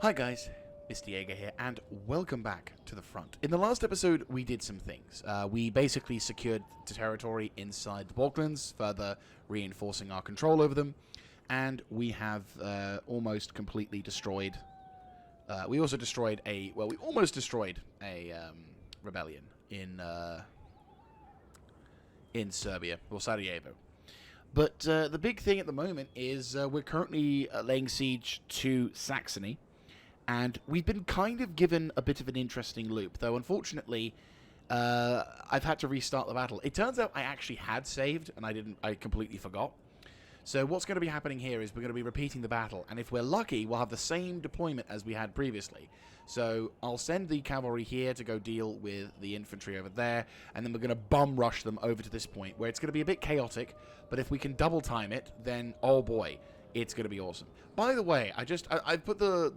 Hi guys, Mr. Jaeger here, and welcome back to the front. In the last episode, we did some things. We basically secured the territory inside the Balkans, further reinforcing our control over them, and we have almost completely destroyed... we also destroyed a... Well, we almost destroyed a rebellion in Serbia, or Sarajevo. But the big thing at the moment is we're currently laying siege to Saxony. And we've been kind of given a bit of an interesting loop, though unfortunately, I've had to restart the battle. It turns out I actually had saved, and I completely forgot. So what's going to be happening here is we're going to be repeating the battle, and if we're lucky, we'll have the same deployment as we had previously. So I'll send the cavalry here to go deal with the infantry over there, and then we're going to bum rush them over to this point, where it's going to be a bit chaotic, but if we can double time it, then, oh boy, it's going to be awesome. By the way, I put the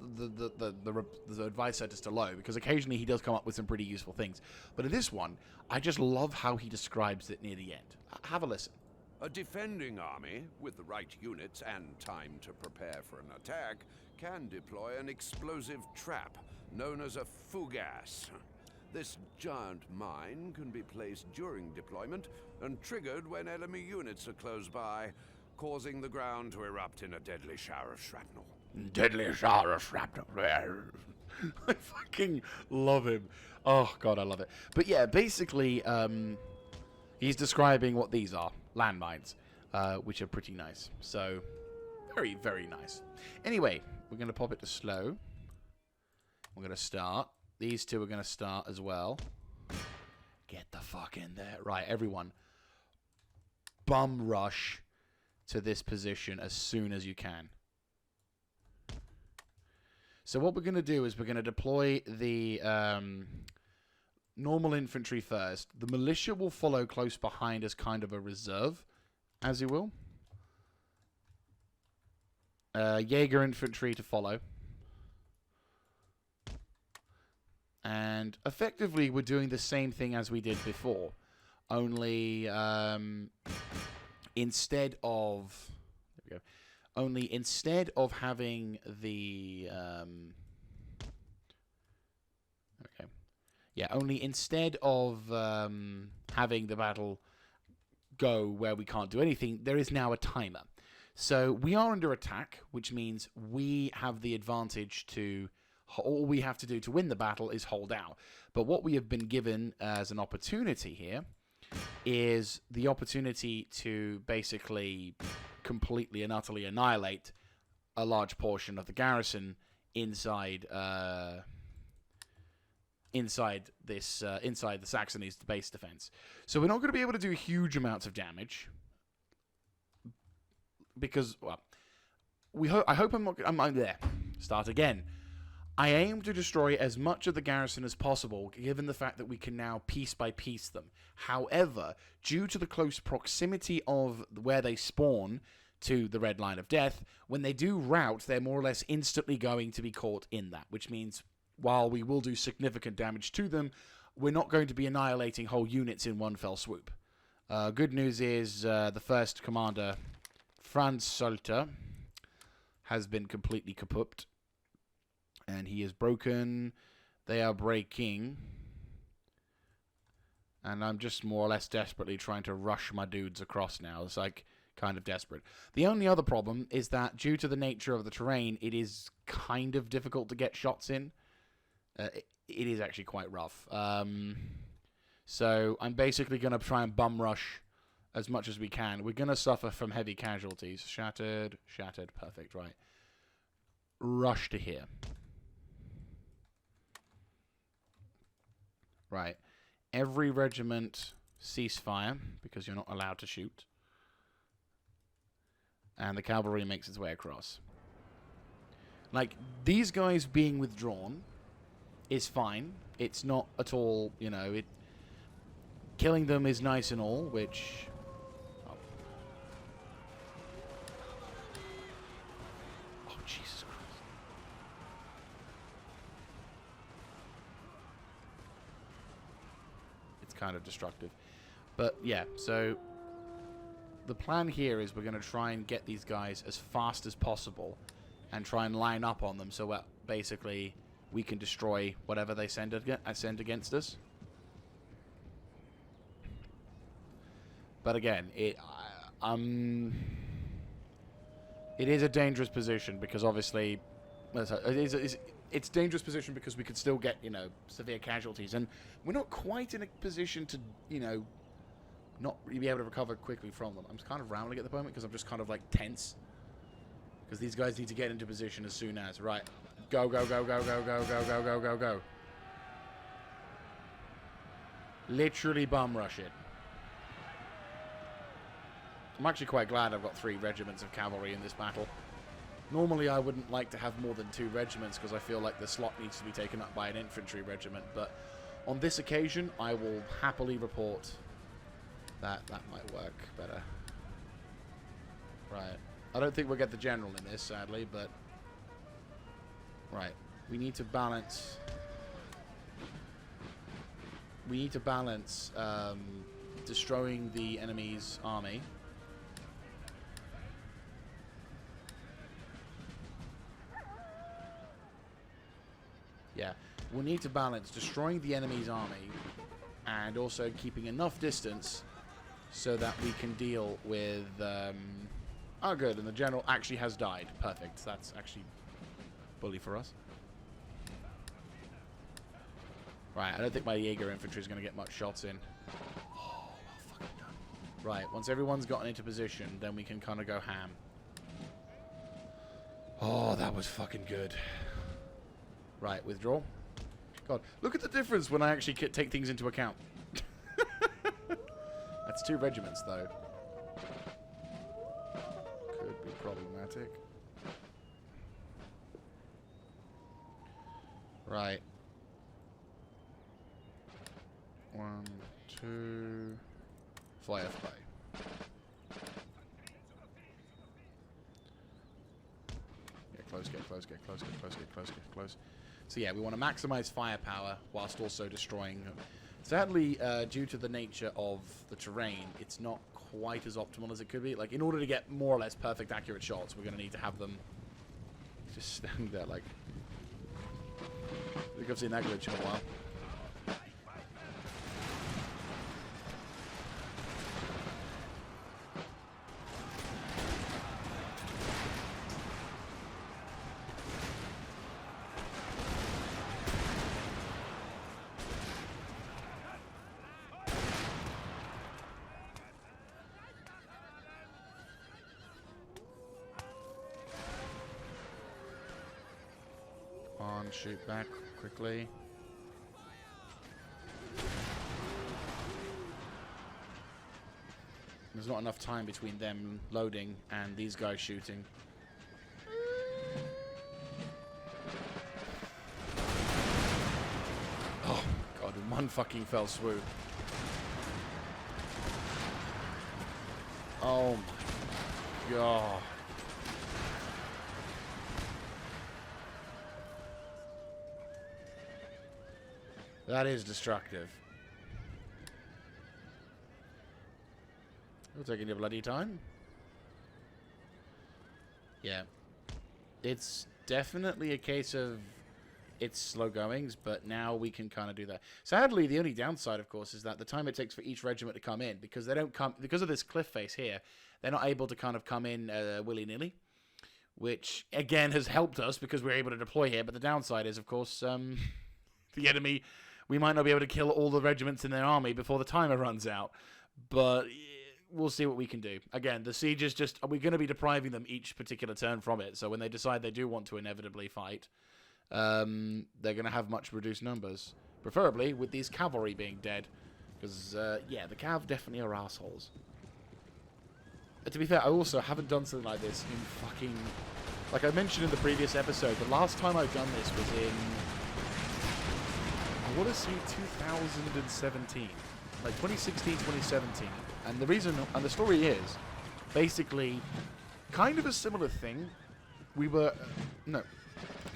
advice setters to low because occasionally he does come up with some pretty useful things. But in this one, I just love how he describes it near the end. Have a listen. A defending army, with the right units and time to prepare for an attack, can deploy an explosive trap known as a fugas. This giant mine can be placed during deployment and triggered when enemy units are close by, causing the ground to erupt in a deadly shower of shrapnel. Deadly shower of shrapnel. I fucking love him. Oh, God, I love it. But yeah, basically, he's describing what these are. Landmines, which are pretty nice. So, very, very nice. Anyway, we're going to pop it to slow. We're going to start. These two are going to start as well. Get the fuck in there. Right, everyone. Bum rush to this position as soon as you can. So what we're going to do is we're going to deploy the normal infantry first. The militia will follow close behind as kind of a reserve, as you will. Jaeger infantry to follow. And effectively we're doing the same thing as we did before. Only... instead of having the having the battle go where we can't do anything, there is now a timer. So we are under attack, which means we have the advantage to... All we have to do to win the battle is hold out. But what we have been given as an opportunity here is the opportunity to basically completely and utterly annihilate a large portion of the garrison inside the Saxony's base defense. So we're not going to be able to do huge amounts of damage because, well, I hope I'm there. Start again. I aim to destroy as much of the garrison as possible, given the fact that we can now piece by piece them. However, due to the close proximity of where they spawn to the red line of death, when they do rout, they're more or less instantly going to be caught in that, which means while we will do significant damage to them, we're not going to be annihilating whole units in one fell swoop. Good news is the first commander, Franz Solter, has been completely kaput. And he is broken. They are breaking. And I'm just more or less desperately trying to rush my dudes across now. It's like kind of desperate. The only other problem is that due to the nature of the terrain, it is kind of difficult to get shots in. It is actually quite rough. So I'm basically going to try and bum rush as much as we can. We're going to suffer from heavy casualties. Shattered. Perfect, right. Rush to here. Right. Every regiment ceasefire, because you're not allowed to shoot. And the cavalry makes its way across. Like, these guys being withdrawn is fine. It's not at all, you know, killing them is nice and all, which... Oh, Jesus Christ. Kind of destructive. But yeah, so the plan here is we're going to try and get these guys as fast as possible and try and line up on them so basically we can destroy whatever they send against us. But again, it is a dangerous position because obviously it's a dangerous position because we could still get, you know, severe casualties, and we're not quite in a position to, you know, not be able to recover quickly from them. I'm kind of rambling at the moment because I'm just kind of like tense because these guys need to get into position as soon as. Right, go, go, go, go, go, go, go, go, go, go, go. Literally bum rush it. I'm actually quite glad I've got 3 regiments of cavalry in this battle. Normally I wouldn't like to have more than 2 regiments because I feel like the slot needs to be taken up by an infantry regiment, but on this occasion I will happily report that that might work better. Right. I don't think we'll get the general in this, sadly, but... Right. We need to balance... We need to balance destroying the enemy's army. Yeah. We'll need to balance destroying the enemy's army and also keeping enough distance so that we can deal with... oh, good. And the general actually has died. Perfect. That's actually bully for us. Right, I don't think my Jaeger infantry is going to get much shots in. Oh, well fucking done. Right, once everyone's gotten into position, then we can kind of go ham. Oh, that was fucking good. Right, withdraw. God, look at the difference when I actually take things into account. That's 2 regiments, though. Could be problematic. Right. 1, 2... Fly FY. Get close, get close, get close, get close, get close, get close. So yeah, we want to maximize firepower whilst also destroying them. Sadly, due to the nature of the terrain, it's not quite as optimal as it could be. Like, in order to get more or less perfect, accurate shots, we're going to need to have them just stand there like... I think I've seen that glitch in a while. Shoot back quickly. There's not enough time between them loading and these guys shooting. Oh my god, in one fucking fell swoop. Oh my god. That is destructive. You're taking your bloody time. Yeah. It's definitely a case of it's slow goings, but now we can kind of do that. Sadly, the only downside, of course, is that the time it takes for each regiment to come in, because they don't come, because of this cliff face here, they're not able to kind of come in willy-nilly, which, again, has helped us because we're able to deploy here, but the downside is, of course, the enemy... We might not be able to kill all the regiments in their army before the timer runs out. But we'll see what we can do. Again, the siege is just... We're going to be depriving them each particular turn from it. So when they decide they do want to inevitably fight, they're going to have much reduced numbers. Preferably with these cavalry being dead. Because, yeah, the cav definitely are assholes. To be fair, I also haven't done something like this in fucking... Like I mentioned in the previous episode, the last time I've done this was in... I want to say 2017, like 2016, 2017, and the reason, and the story is, basically, kind of a similar thing. We were,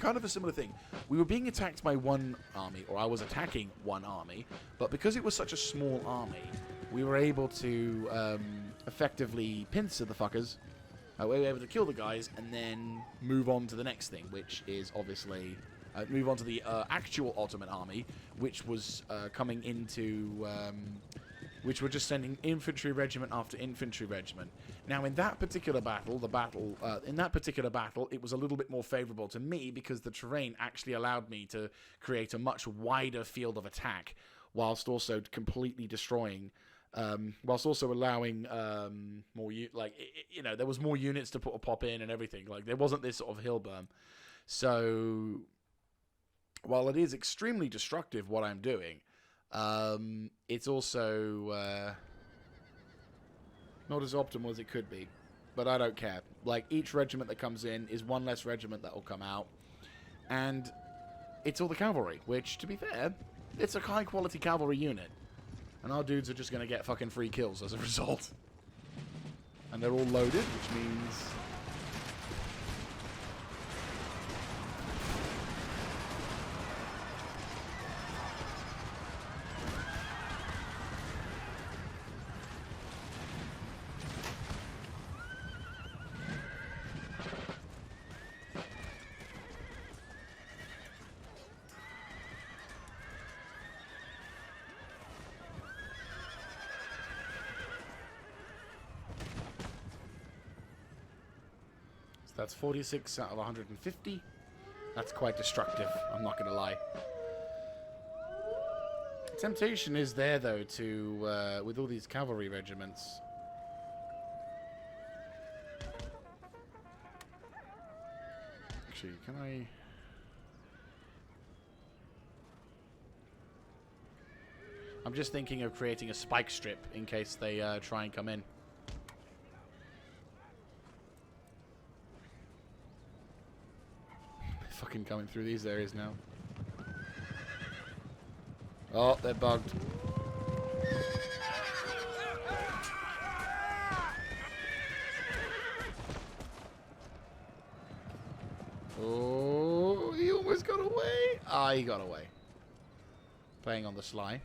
kind of a similar thing. We were being attacked by one army, or I was attacking one army, but because it was such a small army, we were able to effectively pincer the fuckers We were able to kill the guys and then move on to the next thing, which is obviously move on to the actual Ottoman army, which was coming into, which were just sending infantry regiment after infantry regiment. Now, in that particular battle, it was a little bit more favourable to me because the terrain actually allowed me to create a much wider field of attack, whilst also completely destroying. Whilst also allowing more, there was more units to pop in and everything. Like, there wasn't this sort of hill burn. So, while it is extremely destructive what I'm doing, it's also not as optimal as it could be. But I don't care. Like, each regiment that comes in is one less regiment that will come out. And it's all the cavalry, which, to be fair, it's a high-quality cavalry unit. And our dudes are just going to get fucking free kills as a result. And they're all loaded, which means... That's 46 out of 150. That's quite destructive, I'm not going to lie. Temptation is there, though, to, with all these cavalry regiments. Actually, can I... I'm just thinking of creating a spike strip in case they try and come in. Fucking coming through these areas now. Oh, they're bugged. Oh, he almost got away. Ah, he got away. Playing on the sly.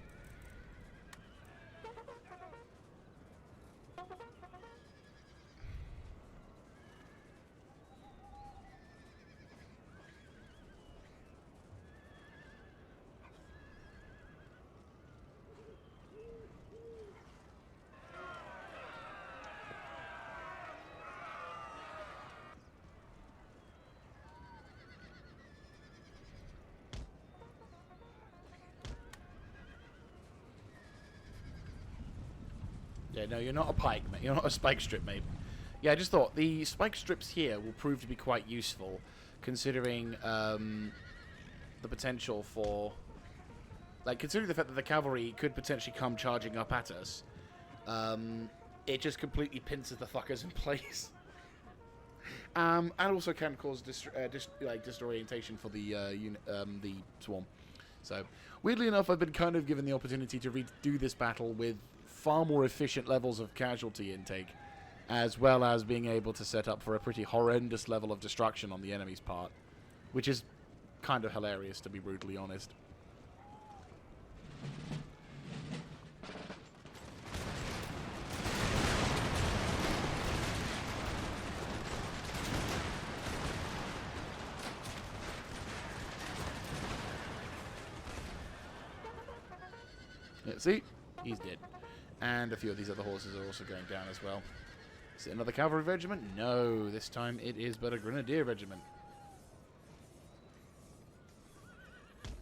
Yeah, no, you're not a pike, mate. You're not a spike strip, mate. Yeah, I just thought the spike strips here will prove to be quite useful, considering the potential for... Like, considering the fact that the cavalry could potentially come charging up at us, it just completely pinces the fuckers in place. And also can cause disorientation for the the swarm. So, weirdly enough, I've been kind of given the opportunity to redo this battle with far more efficient levels of casualty intake, as well as being able to set up for a pretty horrendous level of destruction on the enemy's part, which is kind of hilarious, to be brutally honest. Yeah, see? He's dead. And a few of these other horses are also going down as well. Is it another cavalry regiment? No, this time it is but a grenadier regiment.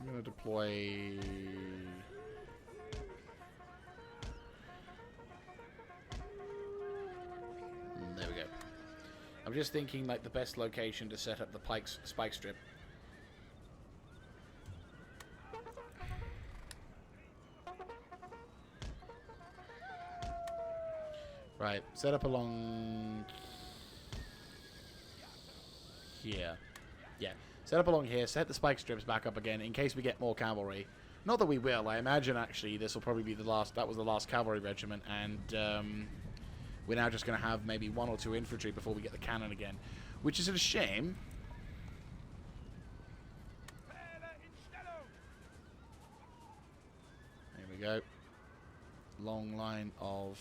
I'm going to deploy... There we go. I'm just thinking like the best location to set up the spike strip. Right, set up along here. Yeah, set up along here, set the spike strips back up again in case we get more cavalry. Not that we will, I imagine actually this will probably be the last, that was the last cavalry regiment, and we're now just going to have maybe 1 or 2 infantry before we get the cannon again, which is a shame. There we go. Long line of...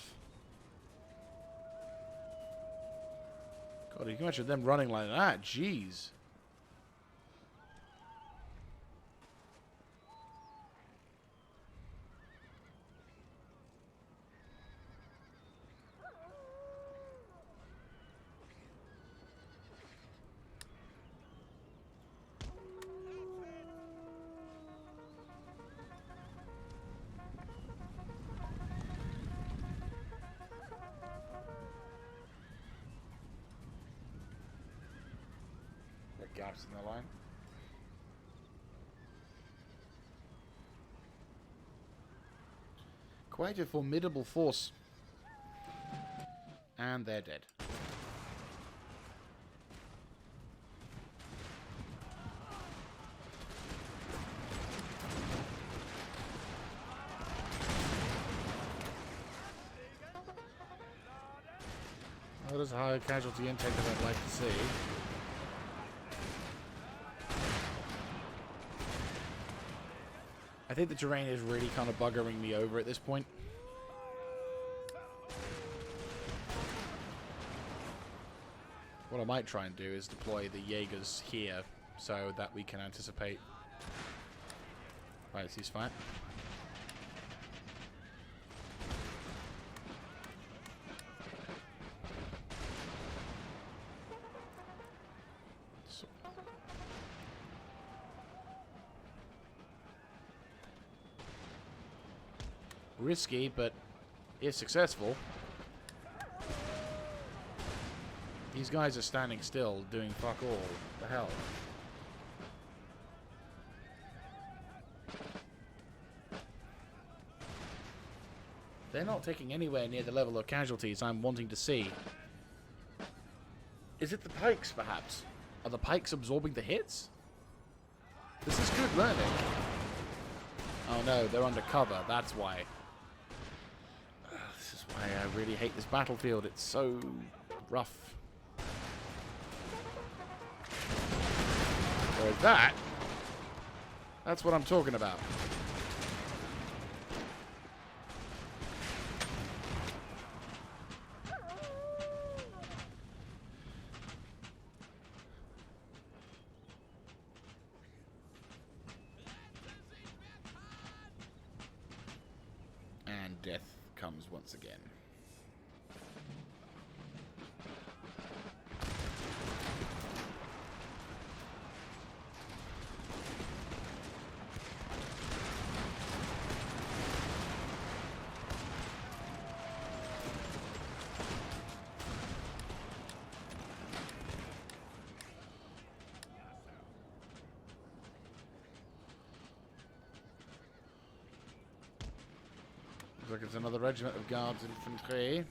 God, you can imagine them running like that. Jeez. Gaps in the line. Quite a formidable force. And they're dead. That is a high casualty intake that I'd like to see. I think the terrain is really kind of buggering me over at this point. What I might try and do is deploy the Jaegers here so that we can anticipate. Right, ceasefire. Risky, but if successful, these guys are standing still, doing fuck all. The hell? They're not taking anywhere near the level of casualties I'm wanting to see. Is it the pikes, perhaps? Are the pikes absorbing the hits? This is good learning. Oh no, they're under cover, that's why. This is why I really hate this battlefield. It's so rough. Whereas that's what I'm talking about. And death comes once again. Looks like it's another regiment of guards infantry.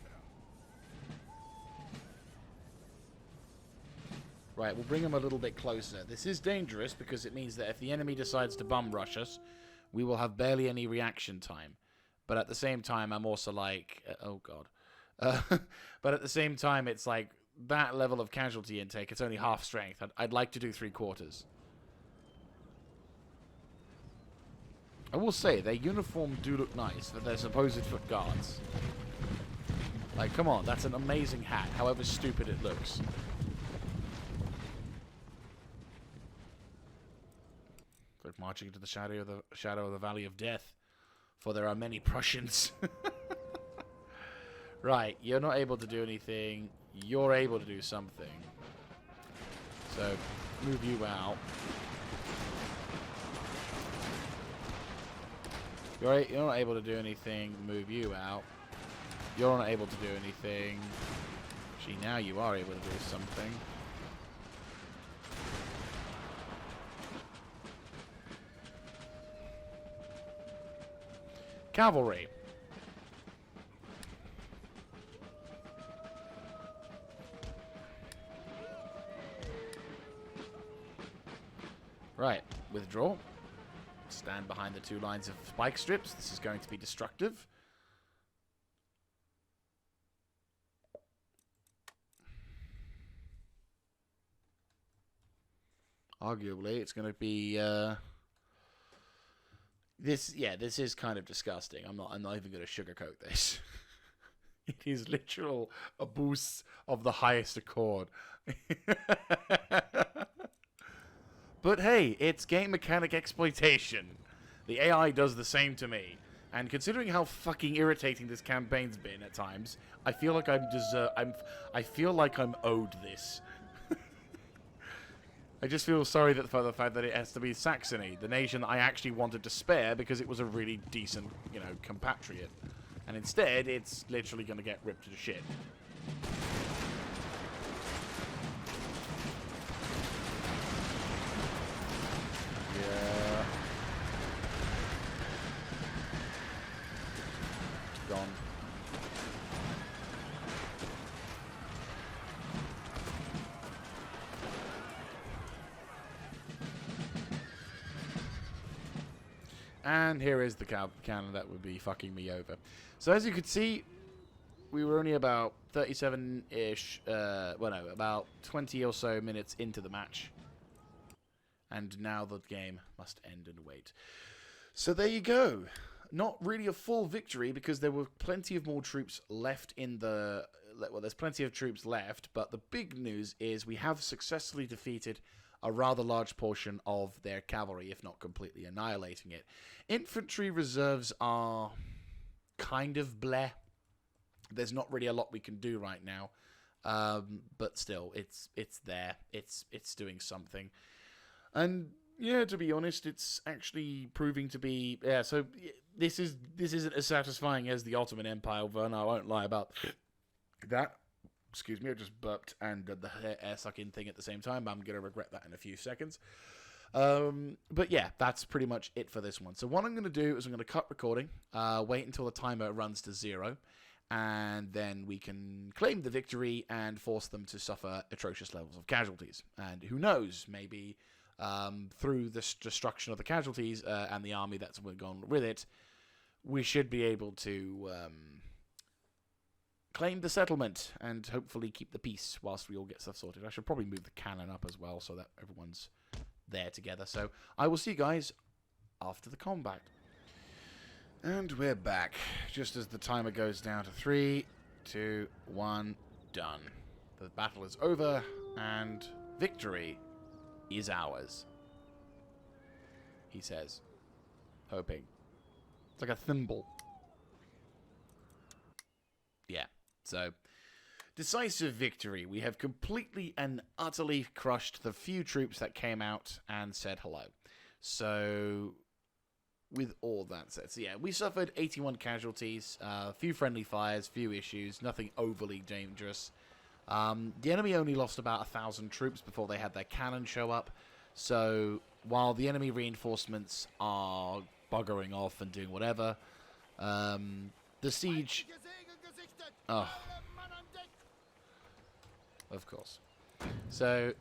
Right, we'll bring them a little bit closer. This is dangerous because it means that if the enemy decides to bum rush us, we will have barely any reaction time. But at the same time, I'm also like, oh god. But at the same time, it's like that level of casualty intake. It's only half strength. I'd like to do 3/4. I will say, their uniform do look nice for their supposed foot guards. Like, come on, that's an amazing hat, however stupid it looks. Like marching into the shadow of the Valley of Death, for there are many Prussians. Right, you're not able to do anything. You're able to do something. So, move you out. You're not able to do anything. Move you out. You're not able to do anything. Actually, now you are able to do something. Cavalry. Right, withdraw. Stand behind the 2 lines of spike strips. This is going to be destructive. Arguably, it's going to be this is kind of disgusting. I'm not even going to sugarcoat this. It is literal abuse of the highest accord. But hey, it's game mechanic exploitation. The AI does the same to me. And considering how fucking irritating this campaign's been at times, I feel like I feel like I'm owed this. I just feel sorry for the fact that it has to be Saxony, the nation that I actually wanted to spare because it was a really decent, you know, compatriot. And instead, it's literally going to get ripped to shit. Yeah. Gone. And here is the cannon that would be fucking me over. So as you could see, we were only about 37-ish, well no, about 20 or so minutes into the match. And now the game must end and wait. So there you go. Not really a full victory because there were plenty of more troops left in the... Well, there's plenty of troops left, but the big news is we have successfully defeated a rather large portion of their cavalry, if not completely annihilating it. Infantry reserves are kind of bleh. There's not really a lot we can do right now, but still, it's there. It's doing something, and yeah, to be honest, it's actually proving to be So this isn't as satisfying as the Ottoman Empire, and I won't lie about that. Excuse me, I just burped and did the air suck-in thing at the same time. I'm going to regret that in a few seconds. But yeah, that's pretty much it for this one. So what I'm going to do is I'm going to cut recording, wait until the timer runs to 0, and then we can claim the victory and force them to suffer atrocious levels of casualties. And who knows, maybe through the destruction of the casualties and the army that's gone with it, we should be able to... claim the settlement and hopefully keep the peace whilst we all get stuff sorted. I should probably move the cannon up as well so that everyone's there together. So I will see you guys after the combat. And we're back. Just as the timer goes down to 3, 2, 1, done. The battle is over and victory is ours. He says. Hoping. It's like a thimble. Yeah. So, decisive victory. We have completely and utterly crushed the few troops that came out and said hello. So, with all that said, so yeah, we suffered 81 casualties, a few friendly fires, few issues, nothing overly dangerous. The enemy only lost about 1,000 troops before they had their cannon show up. So, while the enemy reinforcements are buggering off and doing whatever, the siege... Oh. Of course. So,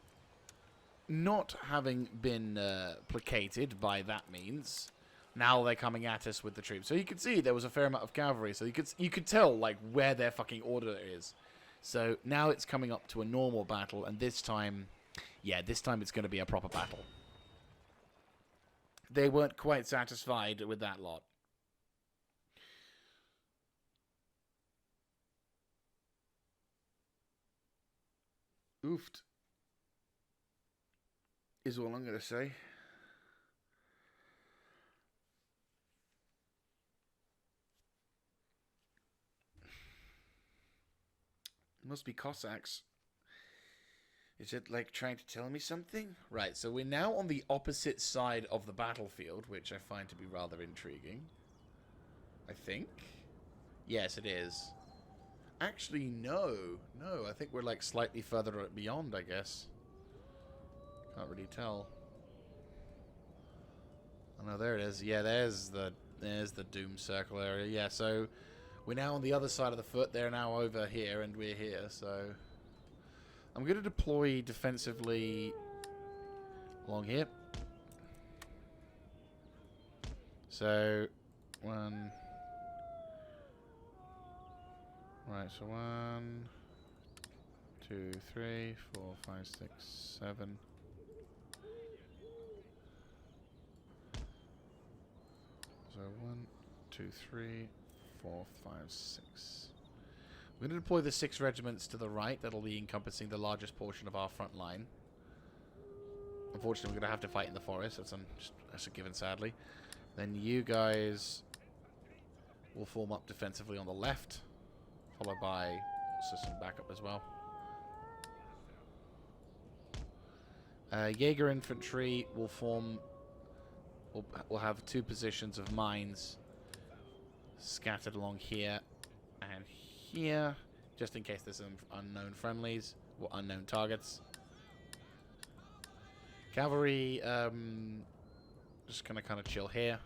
not having been placated by that means, now they're coming at us with the troops. So you can see there was a fair amount of cavalry, so you could tell like where their fucking order is. So now it's coming up to a normal battle, and this time, yeah, this time it's going to be a proper battle. They weren't quite satisfied with that lot. Oofed. Is all I'm going to say. Must be Cossacks. Is it like trying to tell me something? Right, so we're now on the opposite side of the battlefield, which I find to be rather intriguing. I think. Yes, it is. Actually, no. No, I think we're like slightly further beyond, I guess. Can't really tell. Oh no, there it is. Yeah, there's the Doom Circle area. Yeah, so we're now on the other side of the foot. They're now over here, and we're here, so... I'm going to deploy defensively along here. So, 1... Right, so 1, 2, 3, 4, 5, 6, 7. So 1, 2, 3, 4, 5, 6. We're going to deploy the 6 regiments to the right. That'll be encompassing the largest portion of our front line. Unfortunately, we're going to have to fight in the forest. That's a given, sadly. Then you guys will form up defensively on the left, followed by also some backup as well. Jaeger infantry will form. We'll have 2 positions of mines scattered along here and here, just in case there's some unknown friendlies or unknown targets. Cavalry, just gonna kind of chill here.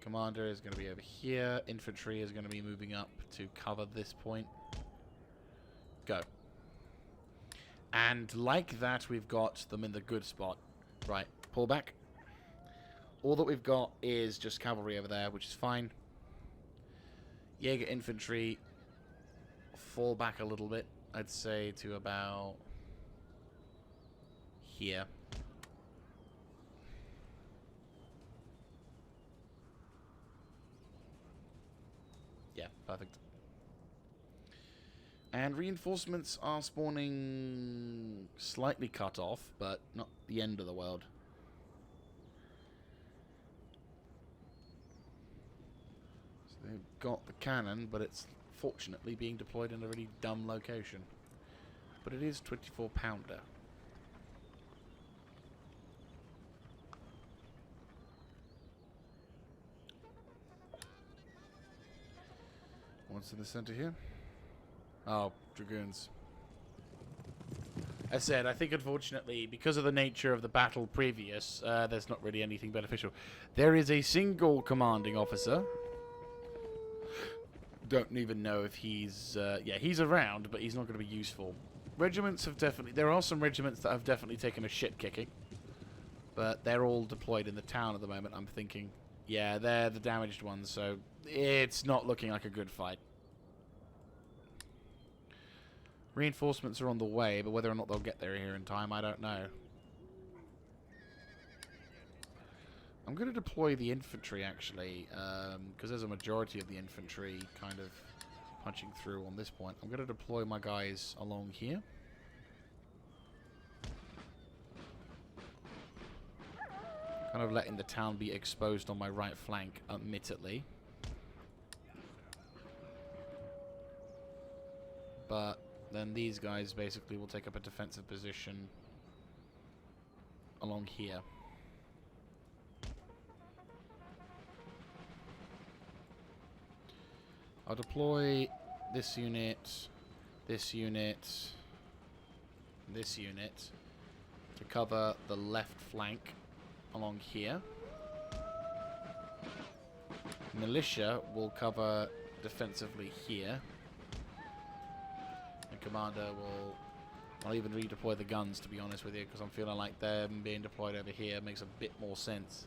Commander is going to be over here. Infantry is going to be moving up to cover this point. Go. And like that, we've got them in the good spot. Right, pull back. All that we've got is just cavalry over there, which is fine. Jaeger infantry, fall back a little bit. I'd say to about here. Yeah, perfect. And reinforcements are spawning slightly cut off, but not the end of the world. So they've got the cannon, but it's fortunately being deployed in a really dumb location. But it is 24-pounder. What's in the center here? Oh, dragoons. As said, I think unfortunately, because of the nature of the battle previous, there's not really anything beneficial. There is a single commanding officer. Don't even know if he's... yeah, he's around, but he's not going to be useful. Regiments have definitely... There are some regiments that have definitely taken a shit kicking. But they're all deployed in the town at the moment, I'm thinking. Yeah, they're the damaged ones, so it's not looking like a good fight. Reinforcements are on the way, but whether or not they'll get there here in time, I don't know. I'm going to deploy the infantry, actually, because there's a majority of the infantry kind of punching through on this point. I'm going to deploy my guys along here. Kind of letting the town be exposed on my right flank, admittedly. But then these guys basically will take up a defensive position along here. I'll deploy this unit, this unit, this unit to cover the left flank along here. Militia will cover defensively here. And commander will... I'll even redeploy the guns, to be honest with you, because I'm feeling like them being deployed over here makes a bit more sense.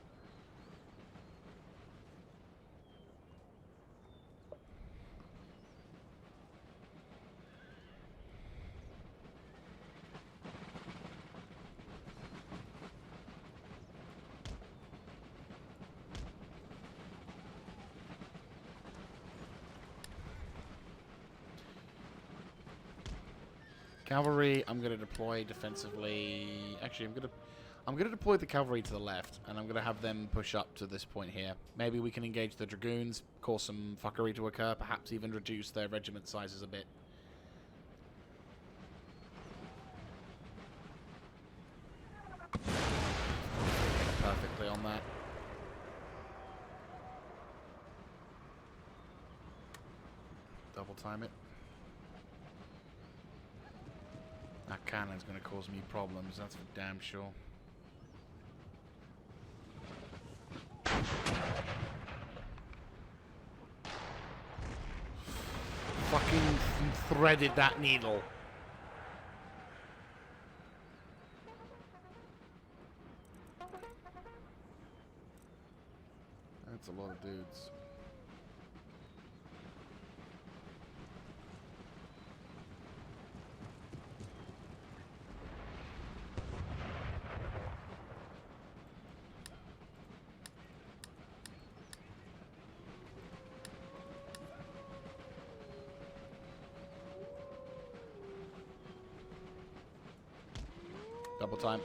Cavalry, I'm going to deploy defensively. Actually, I'm going to deploy the cavalry to the left, and I'm going to have them push up to this point here. Maybe we can engage the dragoons, cause some fuckery to occur, perhaps even reduce their regiment sizes a bit. Perfectly on that. Double time it. That cannon's going to cause me problems, that's for damn sure. Fucking threaded that needle. That's a lot of dudes. double time.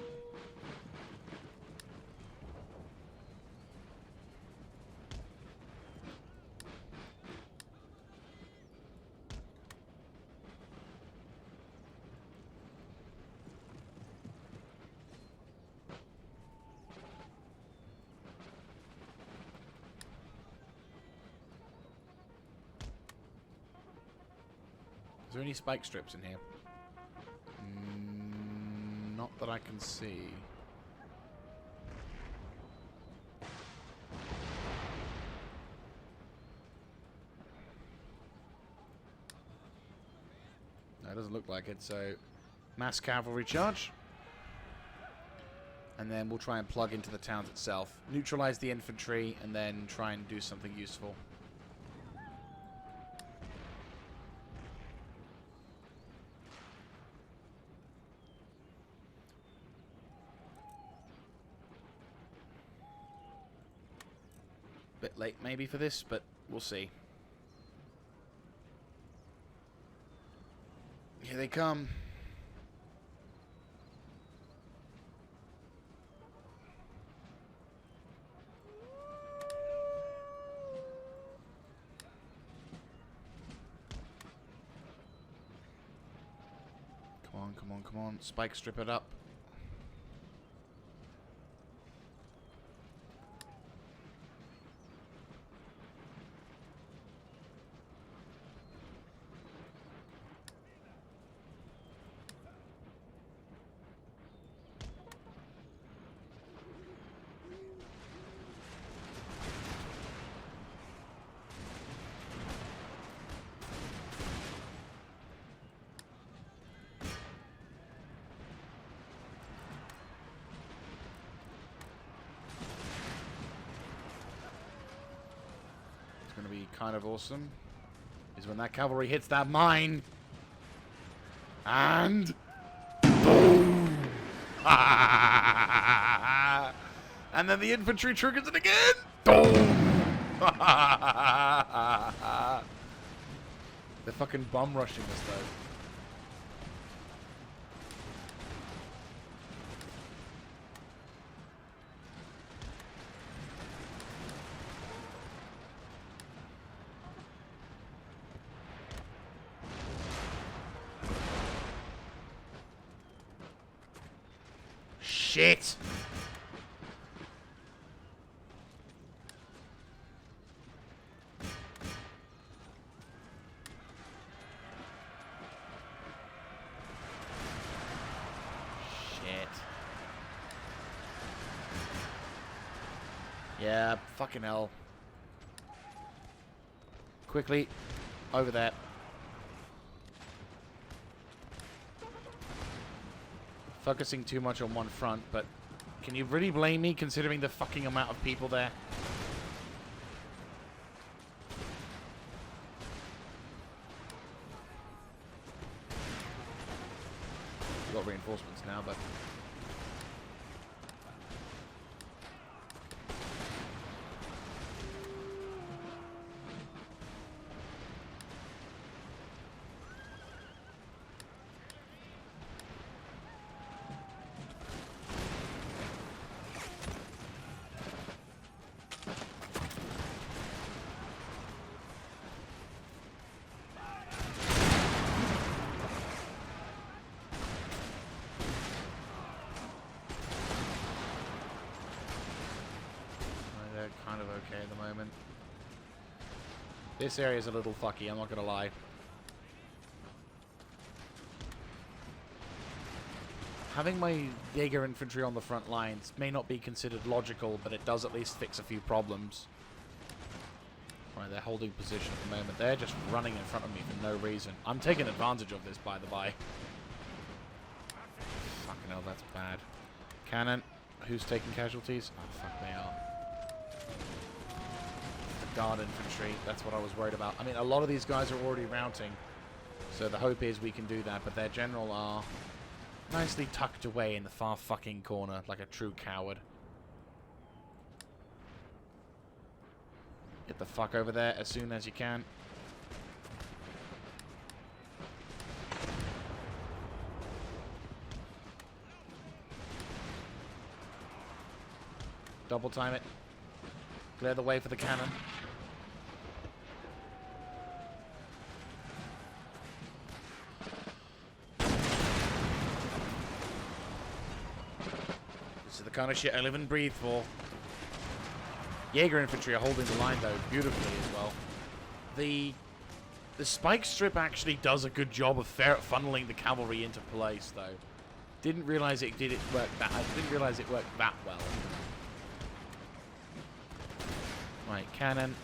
Is there any spike strips in here? Not that I can see. No, it doesn't look like it, so mass cavalry charge. And then we'll try and plug into the towns itself. Neutralize the infantry, and then try and do something useful. Bit late maybe for this, but we'll see. Here they come. Come on, come on, come on. Spike strip it up. Going to be kind of awesome is when that cavalry hits that mine and boom. And then the infantry triggers it again. Boom. They're fucking bum rushing us though. Shit! Shit. Yeah, fucking hell. Quickly, over there. Focusing too much on one front, but can you really blame me considering the fucking amount of people there? We've got reinforcements now, but... kind of okay at the moment. This area is a little fucky, I'm not gonna lie. Having my Jaeger infantry on the front lines may not be considered logical, but it does at least fix a few problems. Right, they're holding position at the moment. They're just running in front of me for no reason. I'm taking advantage of this, by the by. Fucking hell, that's bad. Cannon. Who's taking casualties? Oh, fuck, they are. The guard infantry. That's what I was worried about. I mean, a lot of these guys are already routing. So the hope is we can do that, but their general are nicely tucked away in the far fucking corner like a true coward. Get the fuck over there as soon as you can. Double time it. Clear the way for the cannon. This is the kind of shit I live and breathe for. Jaeger infantry are holding the line, though, beautifully as well. The spike strip actually does a good job of funneling the cavalry into place, though. Didn't realize it work that. I didn't realize it worked that well. Right, cannon.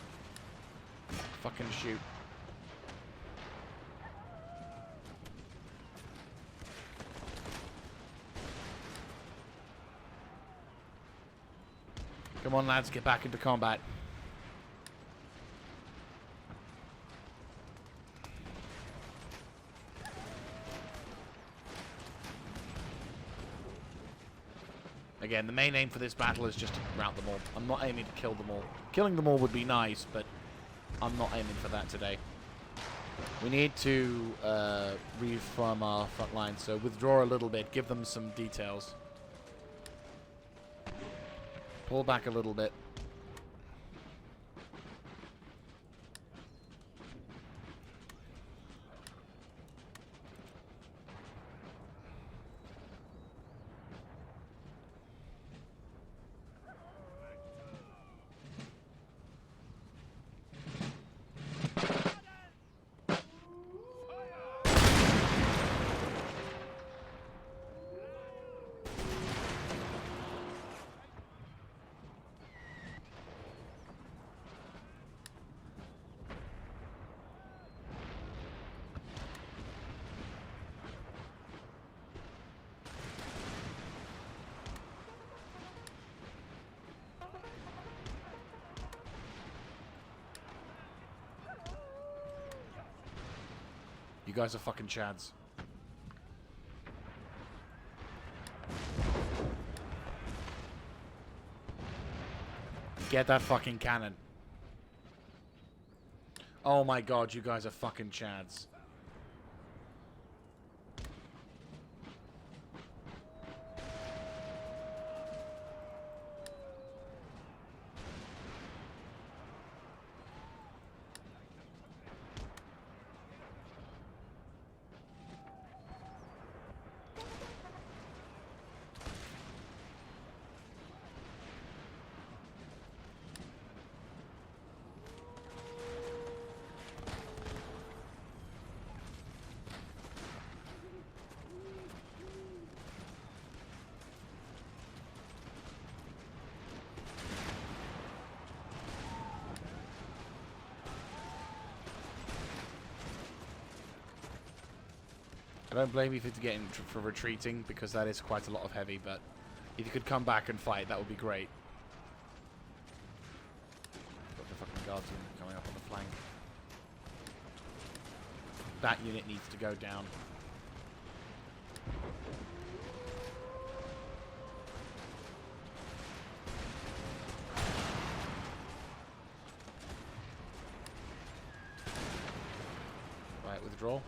Fucking shoot. Come on, lads, get back into combat. Again, the main aim for this battle is just to rout them all. I'm not aiming to kill them all. Killing them all would be nice, but I'm not aiming for that today. We need to reform our front line, so withdraw a little bit, give them some details. Pull back a little bit. You guys are fucking chads. Get that fucking cannon. Oh my god, you guys are fucking chads. I don't blame you for retreating, because that is quite a lot of heavy, but if you could come back and fight, that would be great. Got the fucking guardsmen coming up on the flank. That unit needs to go down. Right, withdraw.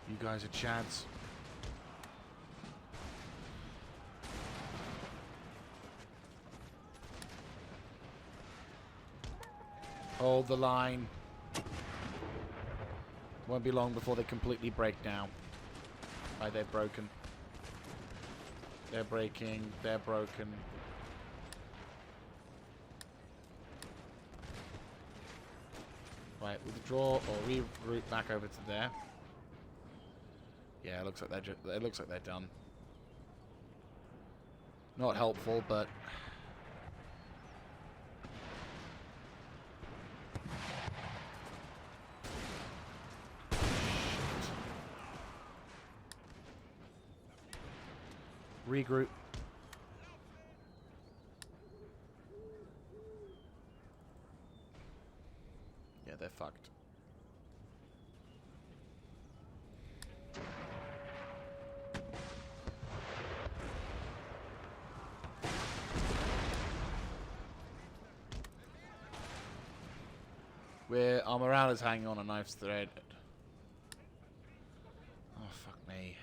You guys are chads. Hold the line. Won't be long before they completely break down. Right, they're broken. They're breaking. They're broken. Right, withdraw or reroute back over to there. Yeah, it looks like they're done. Not helpful, but regroup. Yeah, they're fucked. Our morale is hanging on a knife's thread. Okay.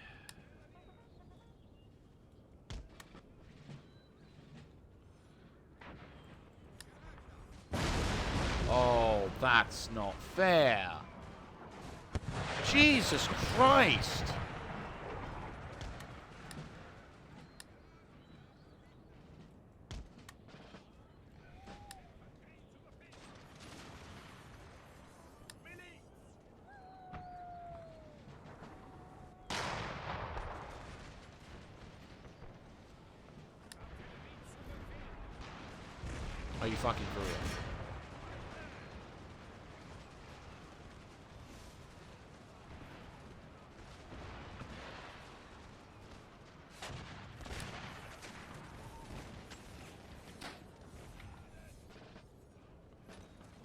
Oh, that's not fair. Jesus Christ. Are you fucking for real?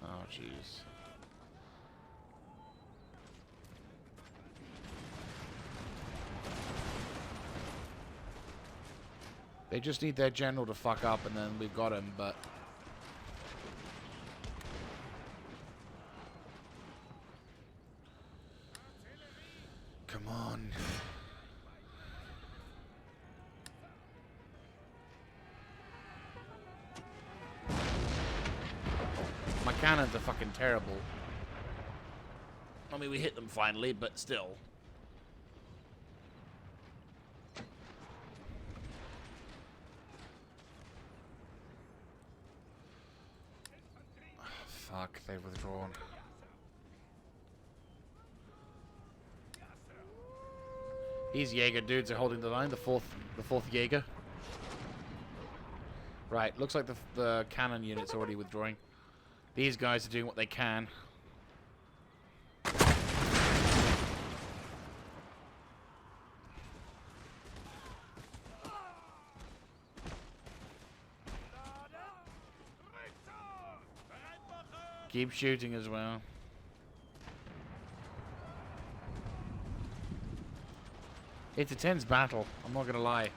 Oh, jeez. They just need their general to fuck up and then we've got him, but... Come on. My cannons are fucking terrible. I mean, we hit them finally, but still. Fuck, they've withdrawn. These Jaeger dudes are holding the line, the fourth Jaeger. Right, looks like the cannon unit's already withdrawing. These guys are doing what they can. Keep shooting as well. It's a tense battle, I'm not gonna lie.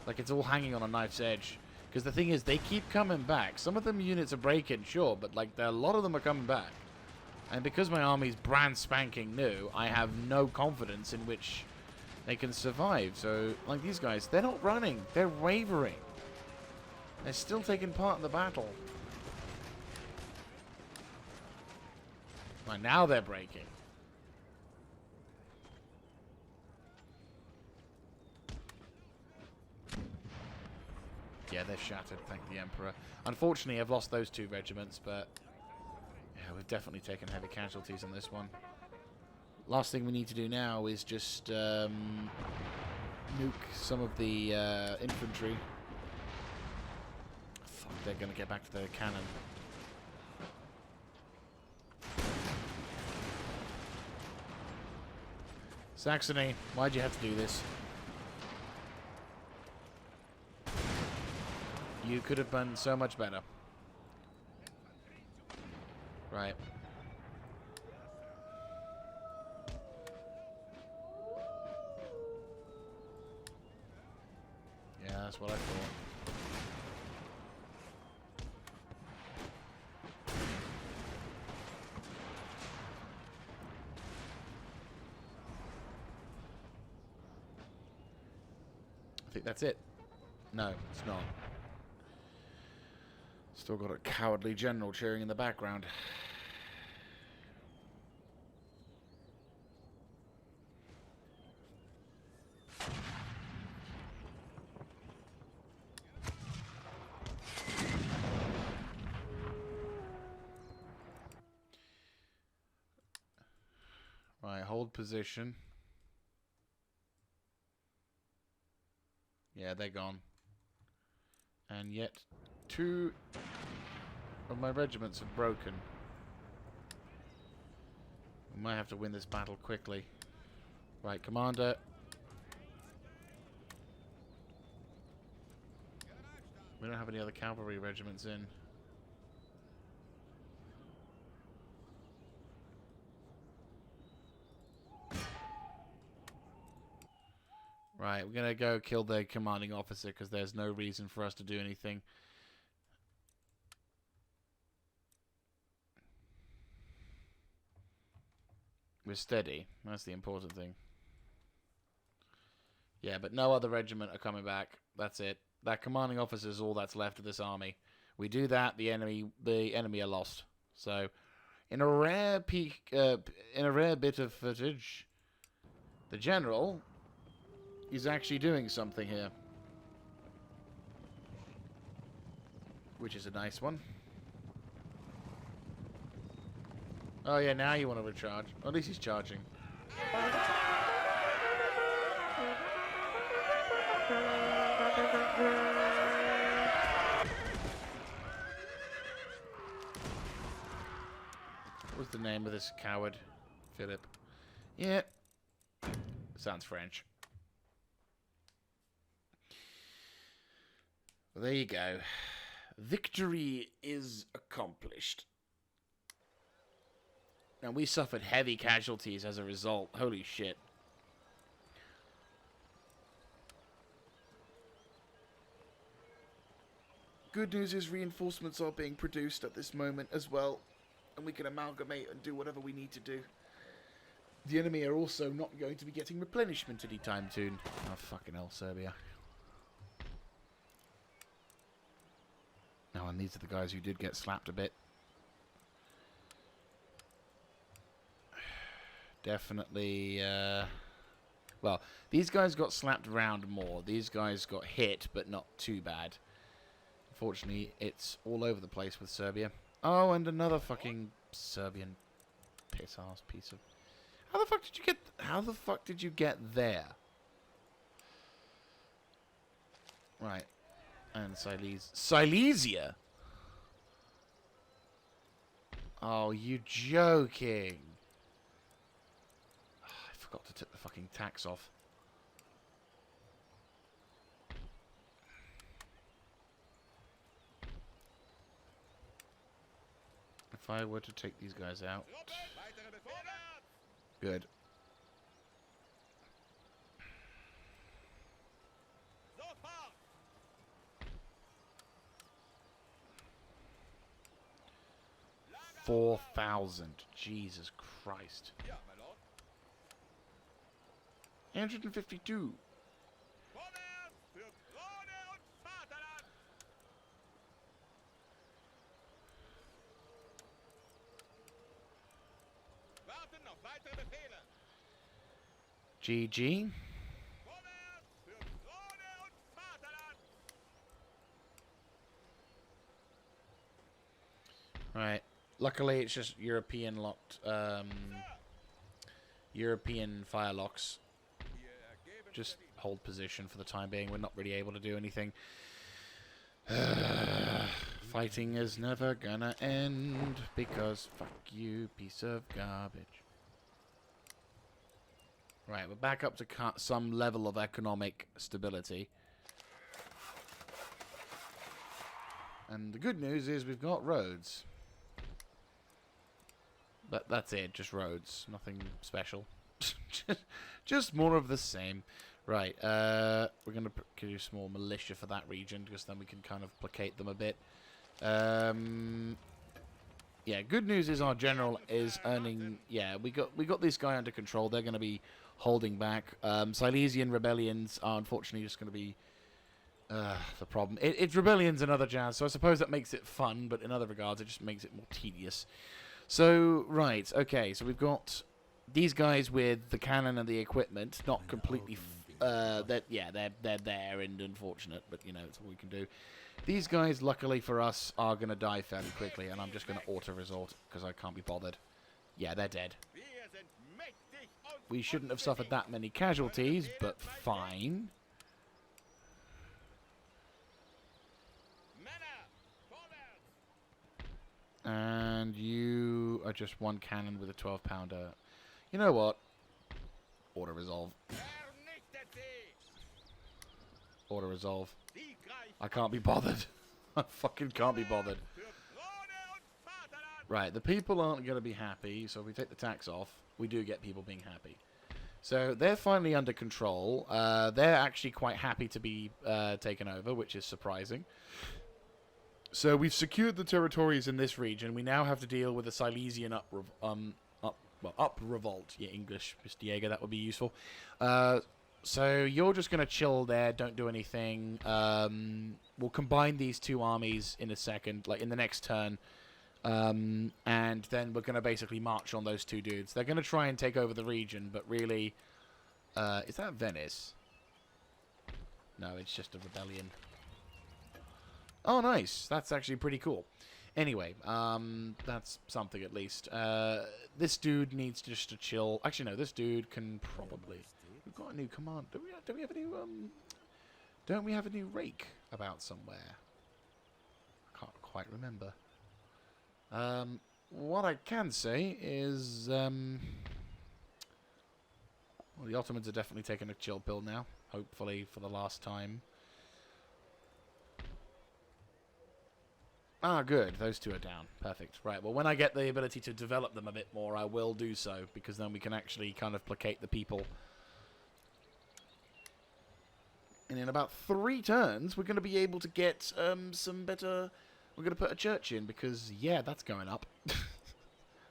Like, it's all hanging on a knife's edge. Because the thing is, they keep coming back. Some of them units are breaking, sure, but like a lot of them are coming back. And because my army's brand spanking new, I have no confidence in which they can survive. So, like these guys, they're not running. They're wavering. They're still taking part in the battle. Right, now they're breaking. Yeah, they're shattered, thank the Emperor. Unfortunately, I've lost those 2 regiments, but yeah, we've definitely taken heavy casualties on this one. Last thing we need to do now is just nuke some of the infantry. Fuck, they're going to get back to their cannon. Saxony, why'd you have to do this? You could have done so much better. Right. Yeah, that's what I thought. I think that's it. No, it's not. Still got a cowardly general cheering in the background. Right, hold position. Yeah, they're gone. And yet, 2 of my regiments have broken. We might have to win this battle quickly. Right, Commander. We don't have any other cavalry regiments in. Right, we're gonna go kill the commanding officer because there's no reason for us to do anything. We're steady. That's the important thing. Yeah, but no other regiment are coming back. That's it. That commanding officer is all that's left of this army. We do that, the enemy are lost. So, in a rare in a rare bit of footage, the general is actually doing something here, which is a nice one. Oh yeah, now you want to recharge. Or at least he's charging. What's the name of this coward? Philip. Yeah. Sounds French. Well, there you go. Victory is accomplished. And we suffered heavy casualties as a result. Holy shit. Good news is reinforcements are being produced at this moment as well. And we can amalgamate and do whatever we need to do. The enemy are also not going to be getting replenishment anytime soon. Oh, fucking hell, Serbia. Oh, and these are the guys who did get slapped a bit. Definitely, well, these guys got slapped around more. These guys got hit, but not too bad. Unfortunately, it's all over the place with Serbia. Oh, and another fucking Serbian piss-ass piece of... How the fuck did you get... How the fuck did you get there? Right. And Silesia? Oh, you joking. I forgot to take the fucking tax off. If I were to take these guys out... Good. $4,000. Jesus Christ. 152. GG. Right. Luckily, it's just European locked, European fire locks. Just hold position for the time being. We're not really able to do anything. Fighting is never gonna end because fuck you, piece of garbage. Right, we're back up to some level of economic stability. And the good news is we've got roads. That's it, just roads. Nothing special. just more of the same. Right, we're going to produce more militia for that region, because then we can kind of placate them a bit. Yeah, good news is our general is earning... Yeah, we got this guy under control. They're going to be holding back. Silesian rebellions are unfortunately just going to be the problem. It's rebellions and other jazz, so I suppose that makes it fun, but in other regards it just makes it more tedious. So, right, okay, so we've got these guys with the cannon and the equipment, not completely... they're there and unfortunate, but, you know, it's all we can do. These guys, luckily for us, are going to die fairly quickly, and I'm just going to auto-resort, because I can't be bothered. Yeah, they're dead. We shouldn't have suffered that many casualties, but fine. And you are just one cannon with a 12-pounder. You know what? Auto-resolve. Auto-resolve. I can't be bothered. I fucking can't be bothered. Right, the people aren't going to be happy, so if we take the tax off, we do get people being happy. So they're finally under control. They're actually quite happy to be taken over, which is surprising. So we've secured the territories in this region. We now have to deal with the Silesian up revolt. Yeah, English, Mr. Jaeger, that would be useful. So you're just going to chill there, don't do anything. We'll combine these two armies in a second, like in the next turn. And then we're going to basically march on those two dudes. They're going to try and take over the region, but really... is that Venice? No, it's just a rebellion. Oh, nice. That's actually pretty cool. Anyway, that's something at least. This dude needs just to chill. Actually, no, this dude can probably... We've got a new command. Do we have a new, Don't we have a new rake about somewhere? I can't quite remember. What I can say is, well, the Ottomans are definitely taking a chill pill now. Hopefully for the last time. Ah, good. Those two are down. Perfect. Right, well, when I get the ability to develop them a bit more, I will do so, because then we can actually kind of placate the people. And in about 3 turns, we're going to be able to get some better... We're going to put a church in, because, yeah, that's going up.